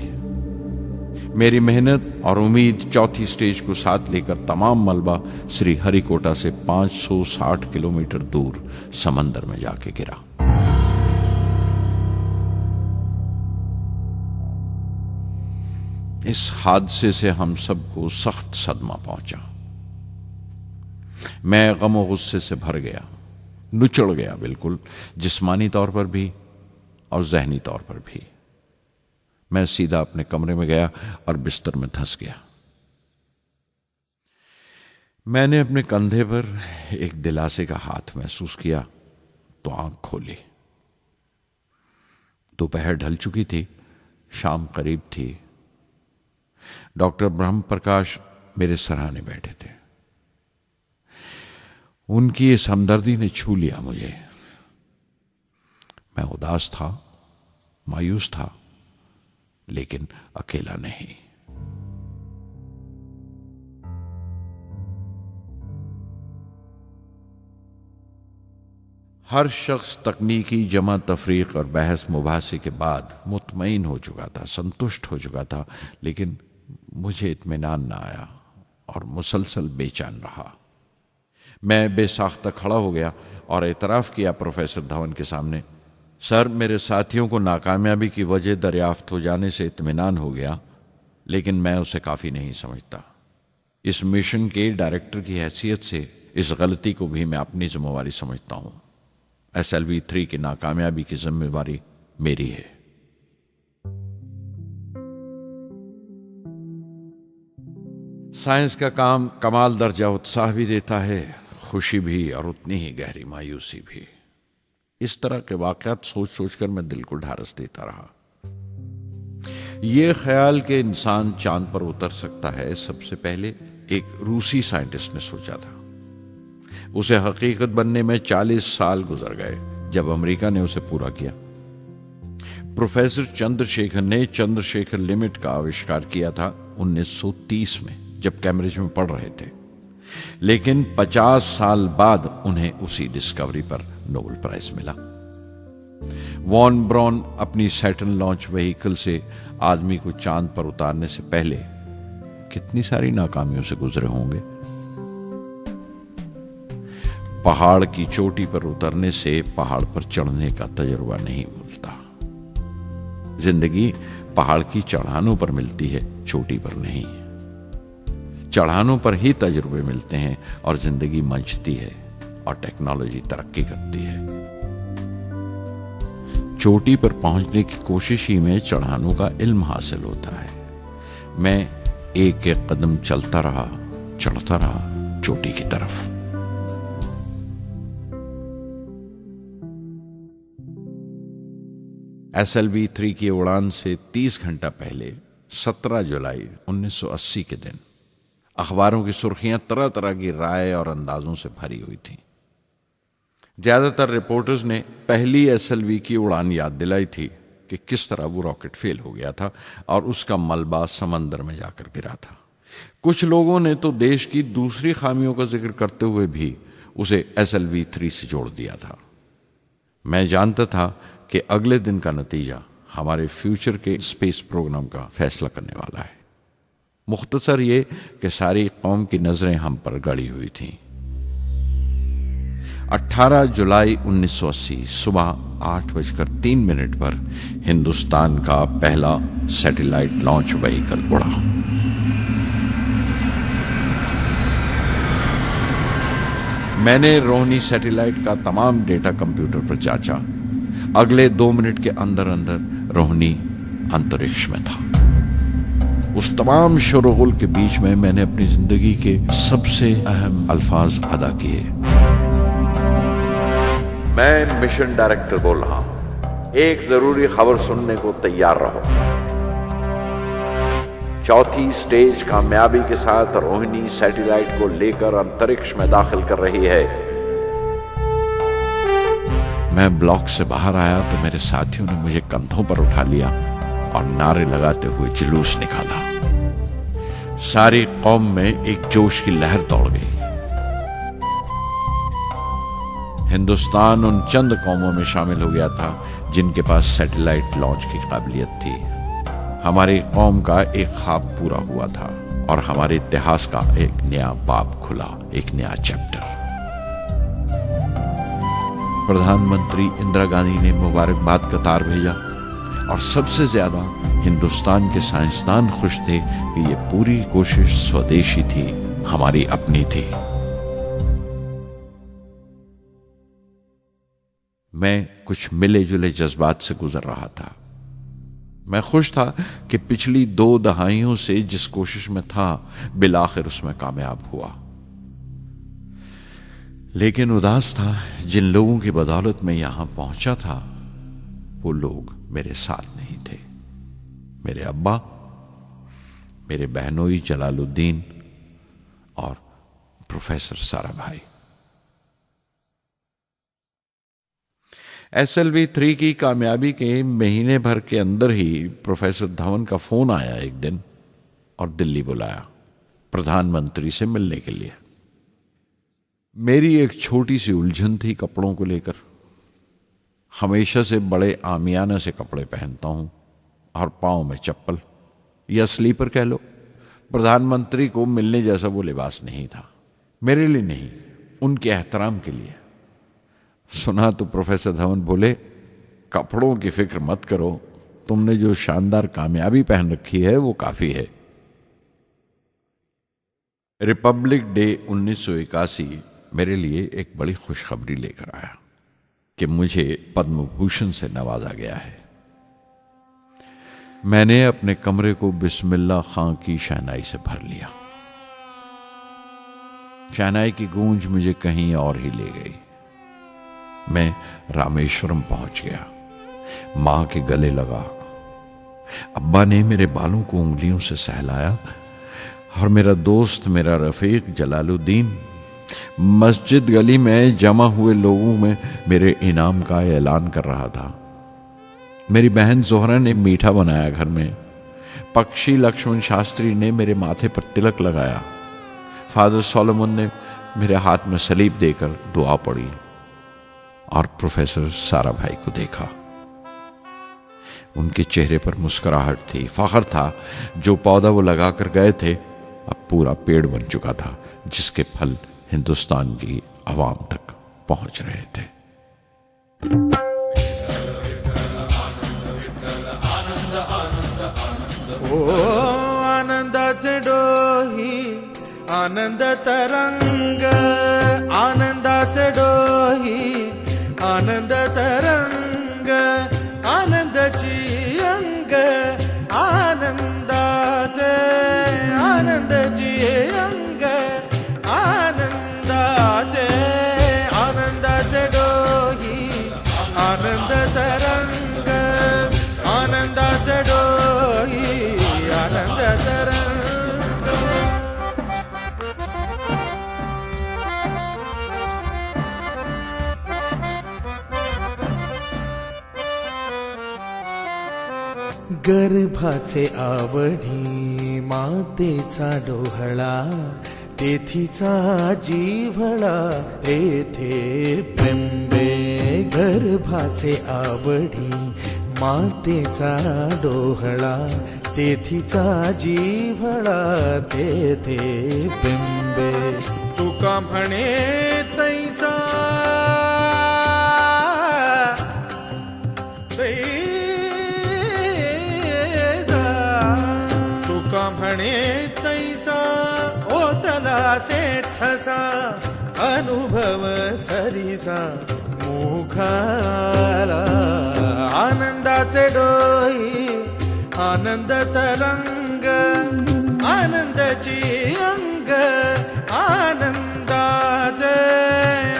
मेरी मेहनत और उम्मीद चौथी स्टेज को साथ लेकर तमाम मलबा श्री हरिकोटा से 560 किलोमीटर दूर समंदर में जाके गिरा। इस हादसे से हम सबको सख्त सदमा पहुंचा। मैं गम और गुस्से से भर गया, नुचड़ गया, बिल्कुल जिस्मानी तौर पर भी और जहनी तौर पर भी। मैं सीधा अपने कमरे में गया और बिस्तर में धंस गया। मैंने अपने कंधे पर एक दिलासे का हाथ महसूस किया तो आंख खोली। दोपहर ढल चुकी थी, शाम करीब थी। डॉक्टर ब्रह्म प्रकाश मेरे सराहने बैठे थे। उनकी इस हमदर्दी ने छू लिया मुझे। मैं उदास था, मायूस था, लेकिन अकेला नहीं। हर शख्स तकनीकी जमा तफरीक और बहस मुबासे के बाद मुतमईन हो चुका था, संतुष्ट हो चुका था, लेकिन मुझे इत्मीनान ना आया और मुसलसल बेचैन रहा। मैं बेसाख्ता खड़ा हो गया और एतराफ़ किया प्रोफेसर धवन के सामने, सर, मेरे साथियों को नाकामयाबी की वजह दरियाफ्त हो जाने से इत्मीनान हो गया, लेकिन मैं उसे काफ़ी नहीं समझता। इस मिशन के डायरेक्टर की हैसियत से इस गलती को भी मैं अपनी जिम्मेवारी समझता हूँ। SLV-3 की नाकामयाबी की जिम्मेवारी मेरी है। साइंस का काम कमाल दर्जा उत्साह भी देता है, खुशी भी और उतनी ही गहरी मायूसी भी। इस तरह के वाकयात सोच सोचकर मैं दिल को ढारस देता रहा। यह ख्याल कि इंसान चांद पर उतर सकता है सबसे पहले एक रूसी साइंटिस्ट ने सोचा था। उसे हकीकत बनने में 40 साल गुजर गए जब अमेरिका ने उसे पूरा किया। प्रोफेसर चंद्रशेखर ने चंद्रशेखर लिमिट का आविष्कार किया था 1930 में, जब कैम्ब्रिज में पढ़ रहे थे। लेकिन 50 साल बाद उन्हें उसी डिस्कवरी पर नोबेल प्राइज मिला। वॉन ब्रॉन अपनी सैटर्न लॉन्च व्हीकल से आदमी को चांद पर उतारने से पहले कितनी सारी नाकामियों से गुजरे होंगे। पहाड़ की चोटी पर उतरने से पहाड़ पर चढ़ने का तजुर्बा नहीं मिलता। जिंदगी पहाड़ की चढ़ानों पर मिलती है, चोटी पर नहीं। चढ़ानों पर ही तजुर्बे मिलते हैं और जिंदगी मंचती है और टेक्नोलॉजी तरक्की करती है। चोटी पर पहुंचने की कोशिश ही में चढ़ानों का इल्म हासिल होता है। मैं एक एक कदम चलता रहा, चढ़ता रहा चोटी की तरफ। SLV-3 की उड़ान से 30 घंटा पहले 17 जुलाई 1980 के दिन अखबारों की सुर्खियां तरह तरह की राय और अंदाजों से भरी हुई थीं। ज्यादातर रिपोर्टर्स ने पहली SLV की उड़ान याद दिलाई थी कि किस तरह वो रॉकेट फेल हो गया था और उसका मलबा समंदर में जाकर गिरा था। कुछ लोगों ने तो देश की दूसरी खामियों का जिक्र करते हुए भी उसे SLV-3 से जोड़ दिया था। मैं जानता था कि अगले दिन का नतीजा हमारे फ्यूचर के स्पेस प्रोग्राम का फैसला करने वाला है। मुख्तसर ये कि सारी कौम की नजरें हम पर गड़ी हुई थीं। 18 जुलाई 1980 सुबह 8:03 पर हिंदुस्तान का पहला सैटेलाइट लॉन्च व्हीकल उड़ा। मैंने रोहिणी सैटेलाइट का तमाम डेटा कंप्यूटर पर जांचा। अगले 2 मिनट के अंदर अंदर रोहिणी अंतरिक्ष में था। उस तमाम शोरगुल के बीच में मैंने अपनी जिंदगी के सबसे अहम अल्फाज अदा किए। मैं मिशन डायरेक्टर बोल रहा हूं, एक जरूरी खबर सुनने को तैयार रहो। चौथी स्टेज कामयाबी के साथ रोहिणी सैटेलाइट को लेकर अंतरिक्ष में दाखिल कर रही है। मैं ब्लॉक से बाहर आया तो मेरे साथियों ने मुझे कंधों पर उठा लिया और नारे लगाते हुए जुलूस निकाला। सारी कौम में एक जोश की लहर दौड़ गई। हिंदुस्तान उन चंद कौमों में शामिल हो गया था जिनके पास सैटेलाइट लॉन्च की काबिलियत थी। हमारी कौम का एक ख्वाब पूरा हुआ था और हमारे इतिहास का एक नया बाब खुला, एक नया चैप्टर। प्रधानमंत्री इंदिरा गांधी ने मुबारकबाद का तार भेजा और सबसे ज्यादा हिंदुस्तान के साइंसदान खुश थे कि ये पूरी कोशिश स्वदेशी थी, हमारी अपनी थी। मैं कुछ मिले जुले जज्बात से गुजर रहा था। मैं खुश था कि पिछली 2 दहाइयों से जिस कोशिश में था बिलाखिर उसमें कामयाब हुआ। लेकिन उदास था जिन लोगों की बदौलत में यहां पहुंचा था वो लोग मेरे साथ नहीं थे। मेरे अब्बा, मेरे बहनोई जलालुद्दीन और प्रोफेसर साराभाई। SLV-3 की कामयाबी के महीने भर के अंदर ही प्रोफेसर धवन का फोन आया एक दिन और दिल्ली बुलाया प्रधानमंत्री से मिलने के लिए। मेरी एक छोटी सी उलझन थी कपड़ों को लेकर। हमेशा से बड़े आमियाना से कपड़े पहनता हूं और पांव में चप्पल या स्लीपर कह लो। प्रधानमंत्री को मिलने जैसा वो लिबास नहीं था, मेरे लिए नहीं, उनके एहतराम के लिए। सुना तो प्रोफेसर धवन बोले, कपड़ों की फिक्र मत करो, तुमने जो शानदार कामयाबी पहन रखी है वो काफी है। रिपब्लिक डे 1981 मेरे लिए एक बड़ी खुशखबरी लेकर आया कि मुझे पद्म भूषण से नवाजा गया है। मैंने अपने कमरे को बिस्मिल्लाह खां की शहनाई से भर लिया। शहनाई की गूंज मुझे कहीं और ही ले गई। मैं रामेश्वरम पहुंच गया, मां के गले लगा। अब्बा ने मेरे बालों को उंगलियों से सहलाया और मेरा दोस्त, मेरा रफीक जलालुद्दीन मस्जिद गली में जमा हुए लोगों में मेरे इनाम का ऐलान कर रहा था। मेरी बहन जोहरा ने मीठा बनाया घर में। पक्षी लक्ष्मण शास्त्री ने मेरे माथे पर तिलक लगाया। फादर सोलोमन ने मेरे हाथ में सलीब देकर दुआ पढ़ी और प्रोफेसर सारा भाई को देखा। उनके चेहरे पर मुस्कुराहट थी, फख्र था। जो पौधा वो लगाकर गए थे अब पूरा पेड़ बन चुका था, जिसके फल हिंदुस्तान की आवाम तक पहुंच रहे थे। ओ आनंदाचे डोही आनंद तरंग, आनंदाचे डोही आनंद तरंग, आनंदाची अंग, आनंदाचे आनंदाची अंग, आनंदाचे आनंदाचे डोही आनंद तरंग, आनंदाचे डोही आनंद तरंग। गर्भाचे आवडी मातेचा डोहळा, तेथीचा जीवळा तेथे बिंबे। गर्भाचे आवडी मातेचा डोहळा, तेथीचा जीवळा तेथे बिंबे। तुका म्हणे तैसा तुका म्हणे तैसा ओतलाचे ठसा, अनुभव सरीसा मुखाला। आनंदाचे डोही आनंद तरंग, आनंदाची अंग, आनंदाचे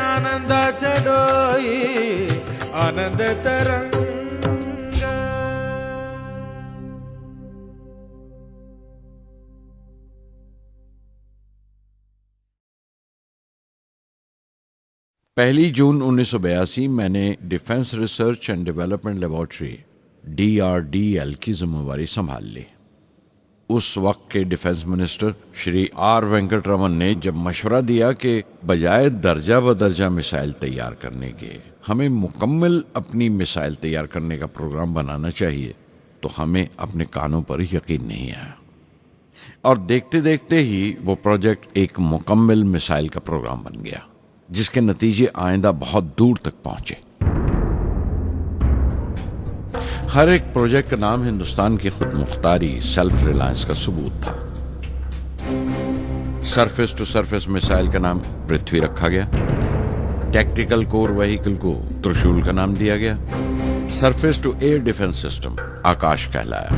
आनंदाचे डोही आनंद तरंग। पहली जून 1982 मैंने defence research and development laboratory DRDL की जिम्मेवारी संभाल ली। उस वक्त के defence minister Shri R Venkataraman ने जब मशवरा दिया कि बजाय दर्जा बदर्जा मिसाइल तैयार करने के हमें मुकम्मल अपनी मिसाइल तैयार करने का प्रोग्राम बनाना चाहिए, तो हमें अपने कानों पर यकीन नहीं आया और देखते देखते ही वो प्रोजेक्ट एक मुकम्मल मिसाइल का प्रोग्राम बन गया, जिसके नतीजे आइंदा बहुत दूर तक पहुंचे। हर एक प्रोजेक्ट का नाम हिंदुस्तान की खुद मुख्तारी, सेल्फ रिलायंस का सबूत था। सरफेस टू सरफेस मिसाइल का नाम पृथ्वी रखा गया। टैक्टिकल कोर व्हीकल को त्रिशूल का नाम दिया गया। Surface to air defence system Akash कहलाया।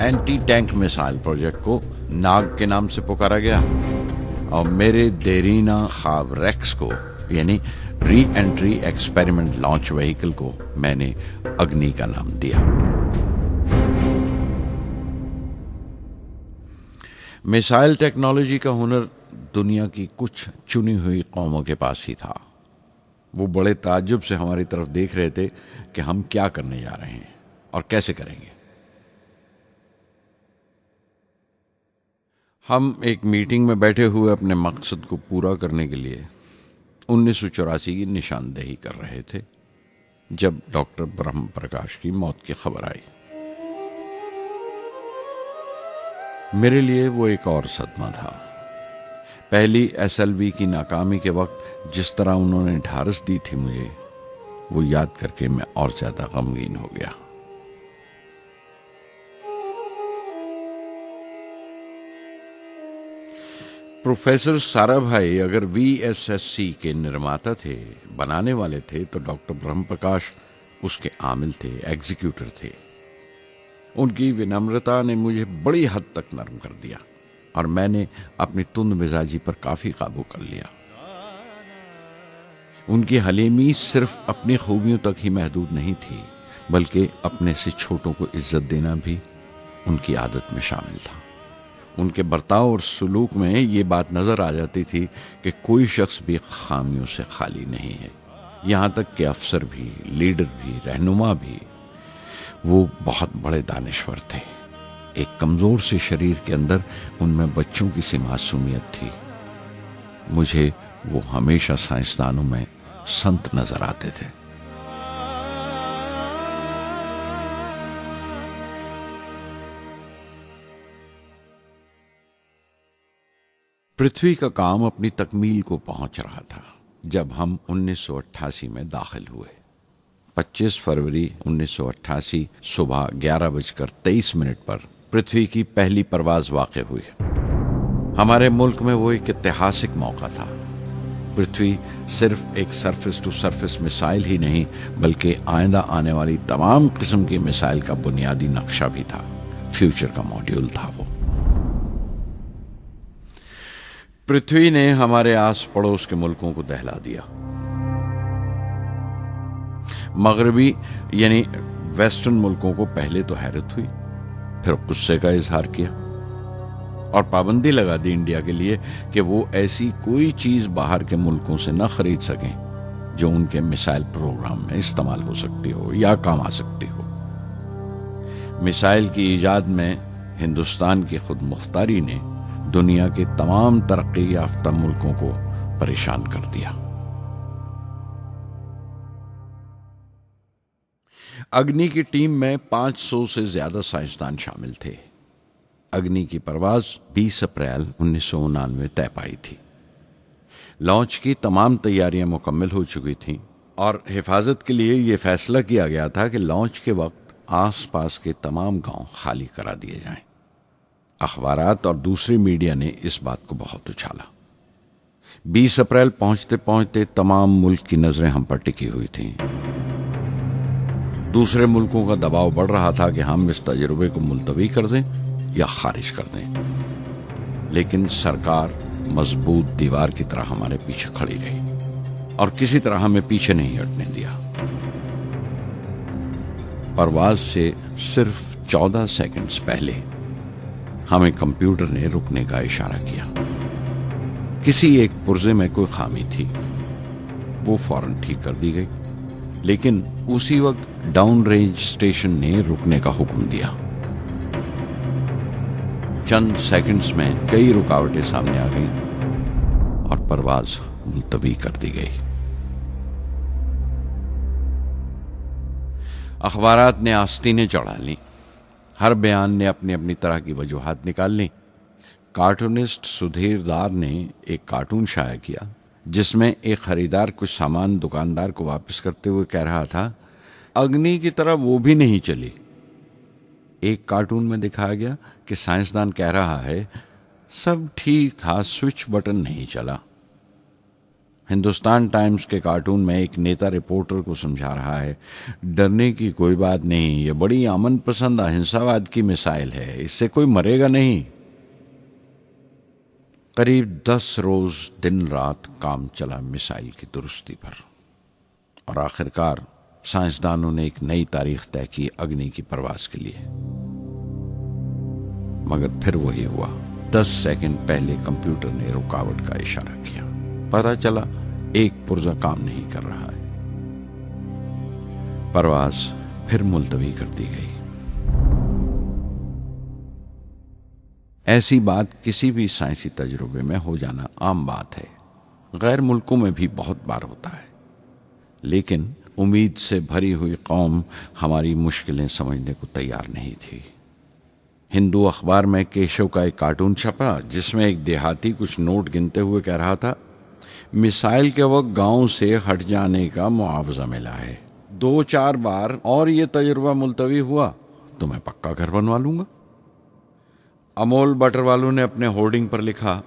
एंटी टैंक मिसाइल प्रोजेक्ट को नाग के नाम से पुकारा गया और मेरे देरीना ख्वाब रेक्स को यानी re entry experiment launch vehicle को मैंने अग्नि का नाम दिया। मिसाइल टेक्नोलॉजी का हुनर दुनिया की कुछ चुनी हुई कौमों के पास ही था। वो बड़े ताज्जुब से हमारी तरफ देख रहे थे कि हम क्या करने जा रहे हैं और कैसे करेंगे। हम एक मीटिंग में बैठे हुए अपने मकसद को पूरा करने के लिए 1984 की निशानदेही कर रहे थे जब डॉक्टर ब्रह्म प्रकाश की मौत की खबर आई। मेरे लिए वो एक और सदमा था। पहली SLV की नाकामी के वक्त जिस तरह उन्होंने ढारस दी थी मुझे, वो याद करके मैं और ज्यादा गमगीन हो गया। प्रोफेसर साराभाई अगर VSSC के निर्माता थे, बनाने वाले थे, तो डॉक्टर ब्रह्म प्रकाश उसके आमिल थे, एग्जीक्यूटर थे। उनकी विनम्रता ने मुझे बड़ी हद तक नरम कर दिया। और मैंने अपनी तुंद मिजाजी पर काफी काबू कर लिया। उनकी हलीमी सिर्फ अपनी खूबियों तक ही महदूद नहीं थी, बल्कि अपने से छोटों को इज्जत देना भी उनकी आदत में शामिल था। उनके बर्ताव और सलूक में ये बात नजर आ जाती थी कि कोई शख्स भी खामियों से खाली नहीं है। यहाँ तक कि अफसर भी, लीडर भी, रहनुमा भी। वो बहुत बड़े दानिश्वर थे। एक कमजोर से शरीर के अंदर उनमें बच्चों की सी मासूमियत थी। मुझे वो हमेशा साइंसदानों में संत नजर आते थे। पृथ्वी का काम अपनी तकमील को पहुंच रहा था जब हम 1988 में दाखिल हुए। 25 फरवरी 1988 सुबह 11:23 पर पृथ्वी की पहली परवाज वाक़ई हुई। हमारे मुल्क में वो एक ऐतिहासिक मौका था। पृथ्वी सिर्फ एक सरफेस टू सरफेस मिसाइल ही नहीं, बल्कि आइंदा आने वाली तमाम किस्म की मिसाइल का बुनियादी नक्शा भी था। फ्यूचर का मॉड्यूल था वो। पृथ्वी ने हमारे आस पड़ोस के मुल्कों को दहला दिया। मगरबी यानी वेस्टर्न मुल्कों को पहले तो हैरत हुई, फिर गुस्से का इजहार किया और पाबंदी लगा दी इंडिया के लिए कि वो ऐसी कोई चीज बाहर के मुल्कों से न खरीद सकें जो उनके मिसाइल प्रोग्राम में इस्तेमाल हो सकती हो या काम आ सकती हो। मिसाइल की इजाद में हिंदुस्तान की खुद मुख्तारी ने दुनिया के तमाम तरक्की याफ्ता मुल्कों को परेशान कर दिया। अग्नि की टीम में 500 से ज्यादा साइंसदान शामिल थे। अग्नि की परवाज 20 अप्रैल 1999 तय पाई थी। लॉन्च की तमाम तैयारियां मुकम्मल हो चुकी थीं और हिफाजत के लिए यह फैसला किया गया था कि लॉन्च के वक्त आसपास के तमाम गांव खाली करा दिए जाएं। अखबारात और दूसरी मीडिया ने इस बात को बहुत उछाला। 20 अप्रैल पहुंचते पहुंचते तमाम मुल्क की नजरें हम पर टिकी हुई थीं। दूसरे मुल्कों का दबाव बढ़ रहा था कि हम इस तजुर्बे को मुलतवी कर दें या खारिज कर दें, लेकिन सरकार मजबूत दीवार की तरह हमारे पीछे खड़ी रही और किसी तरह हमें पीछे नहीं हटने दिया। परवाज से सिर्फ 14 सेकंड्स पहले हमें कंप्यूटर ने रुकने का इशारा किया। किसी एक पुर्जे में कोई खामी थी, वो फौरन ठीक कर दी गई, लेकिन उसी वक्त डाउन रेंज स्टेशन ने रुकने का हुक्म दिया। चंद सेकंड्स में कई रुकावटें सामने आ गईं और परवाज मुलतवी कर दी गई। अखबारात ने आस्तीनें चढ़ा ली। हर बयान ने अपनी अपनी तरह की वजूहात निकाल ली। कार्टूनिस्ट सुधीर दार ने एक कार्टून शाया किया जिसमें एक खरीदार कुछ सामान दुकानदार को वापस करते हुए कह रहा था, अग्नि की तरह वो भी नहीं चली। एक कार्टून में दिखाया गया कि साइंसदान कह रहा है, सब ठीक था, स्विच बटन नहीं चला। हिंदुस्तान टाइम्स के कार्टून में एक नेता रिपोर्टर को समझा रहा है, डरने की कोई बात नहीं, ये बड़ी अमन पसंद अहिंसावाद की मिसाइल है, इससे कोई मरेगा नहीं। करीब 10 रोज दिन रात काम चला मिसाइल की दुरुस्ती पर और आखिरकार साइंसदानों ने एक नई तारीख तय की अग्नि की परवाज के लिए। मगर फिर वही हुआ। 10 सेकंड पहले कंप्यूटर ने रुकावट का इशारा किया। पता चला एक पुर्जा काम नहीं कर रहा है। परवाज फिर मुलतवी कर दी गई। ऐसी बात किसी भी साइंसी तजुर्बे में हो जाना आम बात है। गैर मुल्कों में भी बहुत बार होता है, लेकिन उम्मीद से भरी हुई कौम हमारी मुश्किलें समझने को तैयार नहीं थी। हिंदू अखबार में केशव का एक कार्टून छपा जिसमें एक देहाती कुछ नोट गिनते हुए कह रहा था, मिसाइल के वक्त गांव से हट जाने का मुआवजा मिला है। 2-4 बार और ये तजुर्बा मुलतवी हुआ तो मैं पक्का घर बनवा लूंगा। अमोल बटर वालों ने अपने होर्डिंग पर लिखा,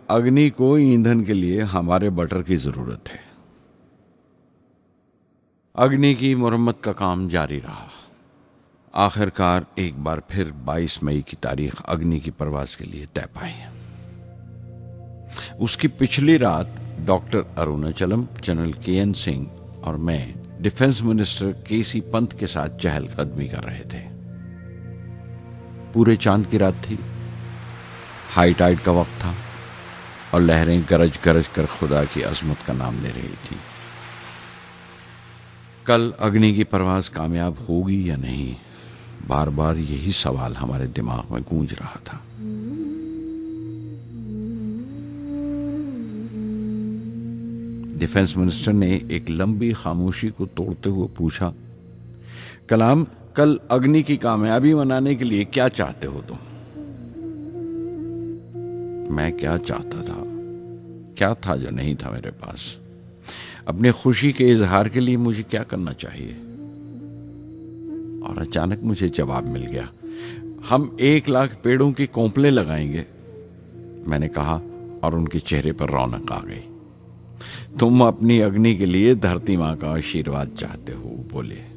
अग्नि को ईंधन के लिए हमारे बटर की जरूरत है। अग्नि की मुरम्मत का काम जारी रहा। आखिरकार एक बार फिर 22 मई की तारीख अग्नि की परवाज के लिए तय पाई। उसकी पिछली रात doctor Arunachalam, general KN Singh और मैं डिफेंस मिनिस्टर KC पंत के साथ चहलकदमी कर रहे थे। पूरे चांद की रात थी, हाई टाइड का वक्त था और लहरें गरज गरज कर खुदा की अजमत का नाम ले रही थी। कल अग्नि की परवाज कामयाब होगी या नहीं, बार बार यही सवाल हमारे दिमाग में गूंज रहा था। डिफेंस मिनिस्टर ने एक लंबी खामोशी को तोड़ते हुए पूछा, कलाम, कल अग्नि की कामयाबी मनाने के लिए क्या चाहते हो तुम? मैं क्या चाहता था? क्या था जो नहीं था मेरे पास? अपनी खुशी के इजहार के लिए मुझे क्या करना चाहिए? और अचानक मुझे जवाब मिल गया, हम 1 लाख पेड़ों की कोंपलें लगाएंगे, मैंने कहा और उनके चेहरे पर रौनक आ गई। तुम अपनी अग्नि के लिए धरती मां का आशीर्वाद चाहते हो, बोले।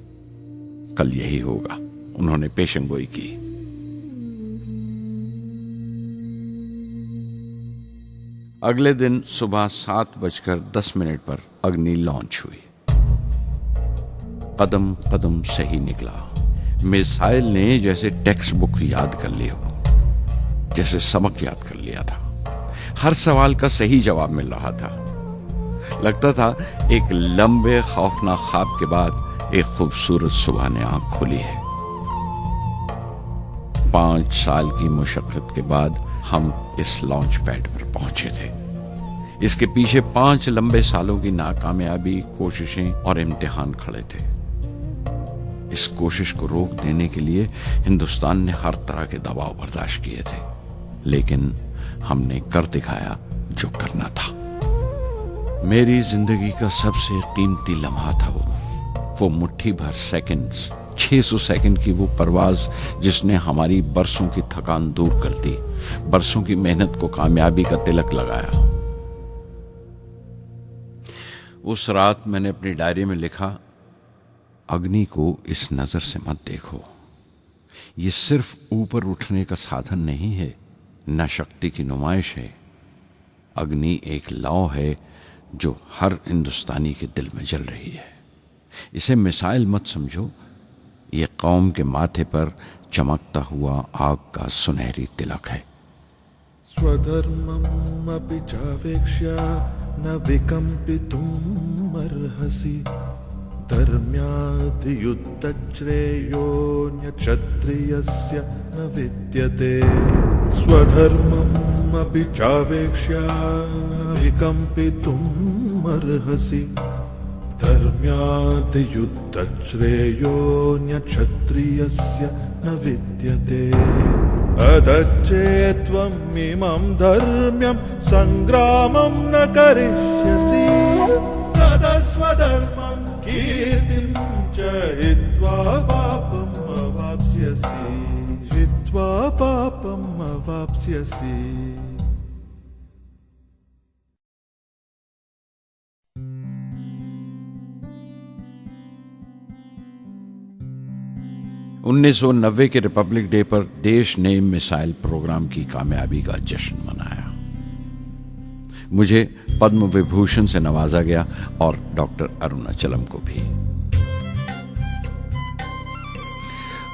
कल यही होगा, उन्होंने पेशेंगोई की। अगले दिन सुबह 7:10 पर अग्नि लॉन्च हुई। कदम कदम सही निकला। मिसाइल ने जैसे टेक्स्ट बुक याद कर लिया हो, जैसे सबक याद कर लिया था। हर सवाल का सही जवाब मिल रहा था। लगता था एक लंबे खौफनाक ख्वाब के बाद एक खूबसूरत सुबह ने आंख खोली है। 5 साल की मुशक्कत के बाद हम इस लॉन्च पैड पर पहुंचे थे। इसके पीछे 5 लंबे सालों की नाकामयाबी, कोशिशें और इम्तिहान खड़े थे। इस कोशिश को रोक देने के लिए हिंदुस्तान ने हर तरह के दबाव बर्दाश्त किए थे, लेकिन हमने कर दिखाया जो करना था। मेरी जिंदगी का सबसे कीमती लम्हा था वो मुट्ठी भर सेकंड्स, 600 सेकंड की वो परवाज जिसने हमारी बरसों की थकान दूर कर दी, बरसों की मेहनत को कामयाबी का तिलक लगाया। उस रात मैंने अपनी डायरी में लिखा, अग्नि को इस नजर से मत देखो। ये सिर्फ ऊपर उठने का साधन नहीं है, न शक्ति की नुमाइश है। अग्नि एक लौ है जो हर हिंदुस्तानी के दिल में जल रही है। इसे मिसाइल मत समझो, ये कौम के माथे पर चमकता हुआ आग का सुनहरी तिलक है। स्वधर्मम् अपि चावेक्ष्य न विकम्पितुम् अर्हसि, धर्म्याद् युद्धश्रेयोऽन्यक्षत्रियस्य न विद्यते। स्वधर्मम् अपि चावेक्ष्य न विकम्पितुम् अर्हसि, धर्म्याद् युद्धश्रेयोऽन्यक्षत्रियस्य न विद्यते। अदच्चेत्त्वम् इमं धर्म्यं सङ्ग्रामं न करिष्यसि, तदस्वधर्मं कीर्तिं च हित्वा पापम् अवाप्स्यसि, हित्वा पापम् अवाप्स्यसि। $1990 के रिपब्लिक डे पर देश ने मिसाइल प्रोग्राम की कामयाबी का जश्न मनाया। मुझे पद्म विभूषण से नवाजा गया और डॉक्टर अरुणाचलम को भी।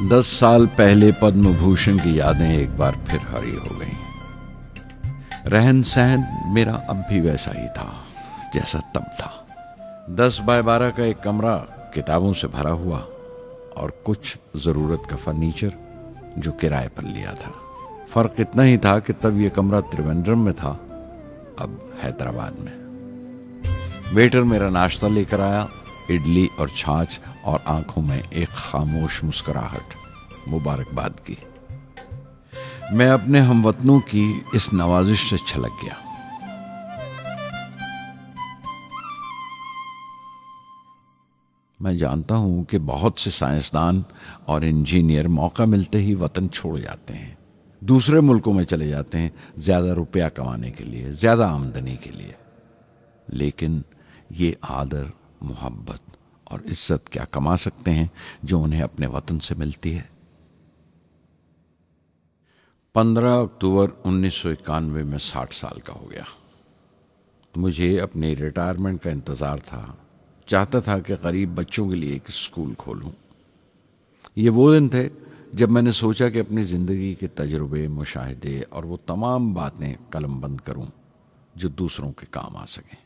10 साल पहले पद्म भूषण की यादें एक बार फिर हरी हो गईं। रहन सहन मेरा अब भी वैसा ही था जैसा तब था। 10 बाय 12 का एक कमरा किताबों से भरा हुआ और कुछ जरूरत का फर्नीचर जो किराए पर लिया था। फर्क इतना ही था कि तब यह कमरा त्रिवेंद्रम में था, अब हैदराबाद में। वेटर मेरा नाश्ता लेकर आया, इडली और छाछ, और आंखों में एक खामोश मुस्कुराहट मुबारकबाद की। मैं अपने हमवतनों की इस नवाजिश से छलक गया। मैं जानता हूं कि बहुत से साइंसदान और इंजीनियर मौका मिलते ही वतन छोड़ जाते हैं, दूसरे मुल्कों में चले जाते हैं ज्यादा रुपया कमाने के लिए, ज्यादा आमदनी के लिए। लेकिन ये आदर, मोहब्बत और इज्जत क्या कमा सकते हैं जो उन्हें अपने वतन से मिलती है। 15 अक्टूबर 1991 में 60 साल का हो गया। मुझे अपने रिटायरमेंट का इंतज़ार था। चाहता था कि गरीब बच्चों के लिए एक स्कूल खोलूं। ये वो दिन थे जब मैंने सोचा कि अपनी ज़िंदगी के तजुर्बे, मुशाहिदे और वो तमाम बातें कलमबंद करूं जो दूसरों के काम आ सकें।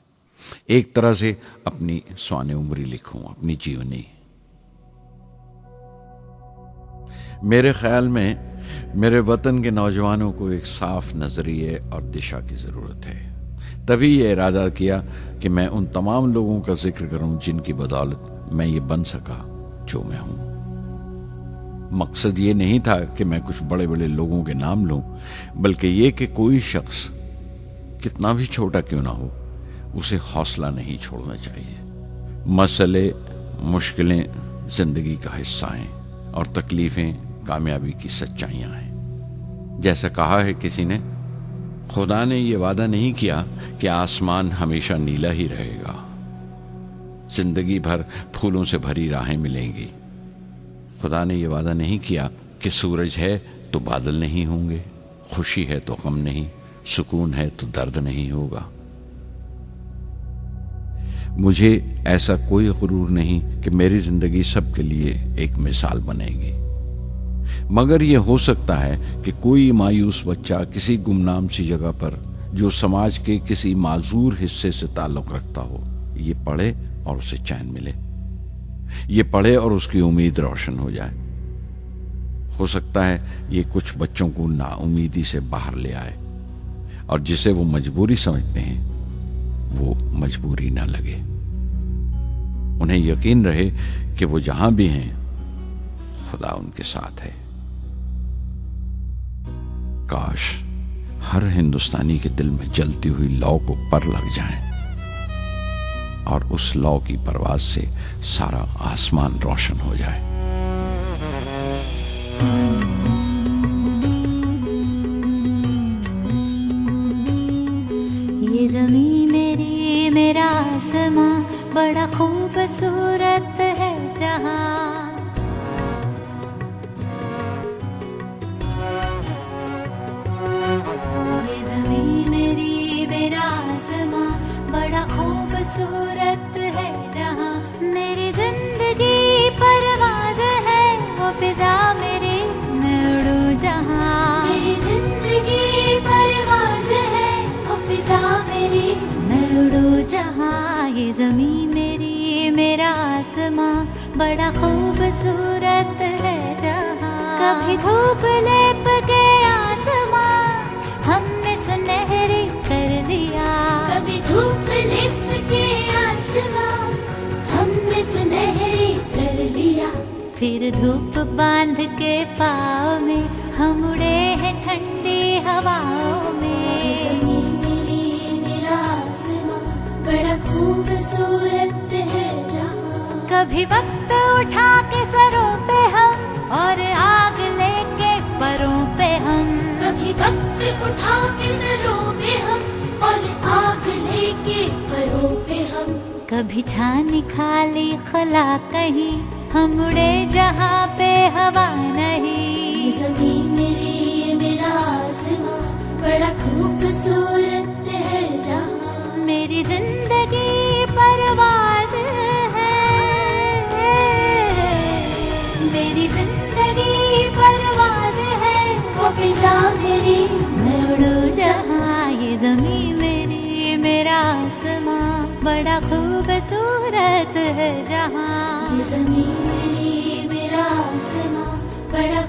एक तरह से अपनी स्वाने उम्री लिखूं, अपनी जीवनी। मेरे ख्याल में मेरे वतन के नौजवानों को एक साफ नजरिए और दिशा की ज़रूरत है। तभी ये इरादा किया कि मैं उन तमाम लोगों का जिक्र करूं जिनकी बदौलत मैं ये बन सका जो मैं हूं। मकसद ये नहीं था कि मैं कुछ बड़े बड़े लोगों के नाम लूं, बल्कि ये कि कोई शख्स कितना भी छोटा क्यों ना हो, उसे हौसला नहीं छोड़ना चाहिए। मसले, मुश्किलें जिंदगी का हिस्सा हैं और तकलीफें कामयाबी की सच्चाइयां हैं। जैसा कहा है किसी ने, खुदा ने यह वादा नहीं किया कि आसमान हमेशा नीला ही रहेगा, जिंदगी भर फूलों से भरी राहें मिलेंगी। खुदा ने यह वादा नहीं किया कि सूरज है तो बादल नहीं होंगे, खुशी है तो गम नहीं, सुकून है तो दर्द नहीं होगा। मुझे ऐसा कोई गुरूर नहीं कि मेरी जिंदगी सबके लिए एक मिसाल बनेगी, मगर यह हो सकता है कि कोई मायूस बच्चा किसी गुमनाम सी जगह पर जो समाज के किसी माजूर हिस्से से ताल्लुक रखता हो, ये पढ़े और उसे चैन मिले, ये पढ़े और उसकी उम्मीद रोशन हो जाए। हो सकता है ये कुछ बच्चों को नाउमीदी से बाहर ले आए और जिसे वो मजबूरी समझते हैं वो मजबूरी ना लगे। उन्हें यकीन रहे कि वो जहां भी हैं खुदा उनके साथ है। काश हर हिंदुस्तानी के दिल में जलती हुई लौ को पर लग जाए और उस लौ की परवाज से सारा आसमान रोशन हो जाए। ये ज़मीं मेरी, मेरा आसमां, बड़ा खूबसूरत है जहां। ये ज़मीं मेरी, मेरा आसमां, बड़ा खूबसूरत है जहां। मेरी जिंदगी परवाज़ है, वो फिजा मेरी, मैं उड़ूं जहां। मेरी जिंदगी परवाज़ है, वो फिजा मेरी, मैं उड़ूं जहां। ये ज़मीं मेरी, मेरा आसमां, बड़ा खूबसूरत है जहां। कभी धूप लेप के आसमां हमने सुनहरी कर लिया। कभी धूप लेप के आसमां हमने सुनहरी कर लिया। फिर धूप बांध के पाँव में हम उड़े हैं ठंडी हवाओं में। ज़मीं मेरी, मेरा आसमां, बड़ा खूबसूरत है जहां। कभी वक्त उठा के सरों पे हम और आग लेके परों पे हम। कभी वक्त उठा के सरों पे हम और आग लेके परों पे हम। कभी छानी खाली खला कहीं, हम उड़े जहाँ पे हवा नहीं। ज़मीं मेरी, मेरा आसमां, बड़ा खूबसूरत है जहां। मेरी जिंदगी परवाज़ है, मेरी जिंदगी परवाज़ है, वो फिजा मेरी, मैं उड़ूं जहां। ये ज़मीं मेरी, मेरा आसमां, बड़ा खूबसूरत है जहां। ये ज़मीं मेरी, मेरा आसमां, बड़ा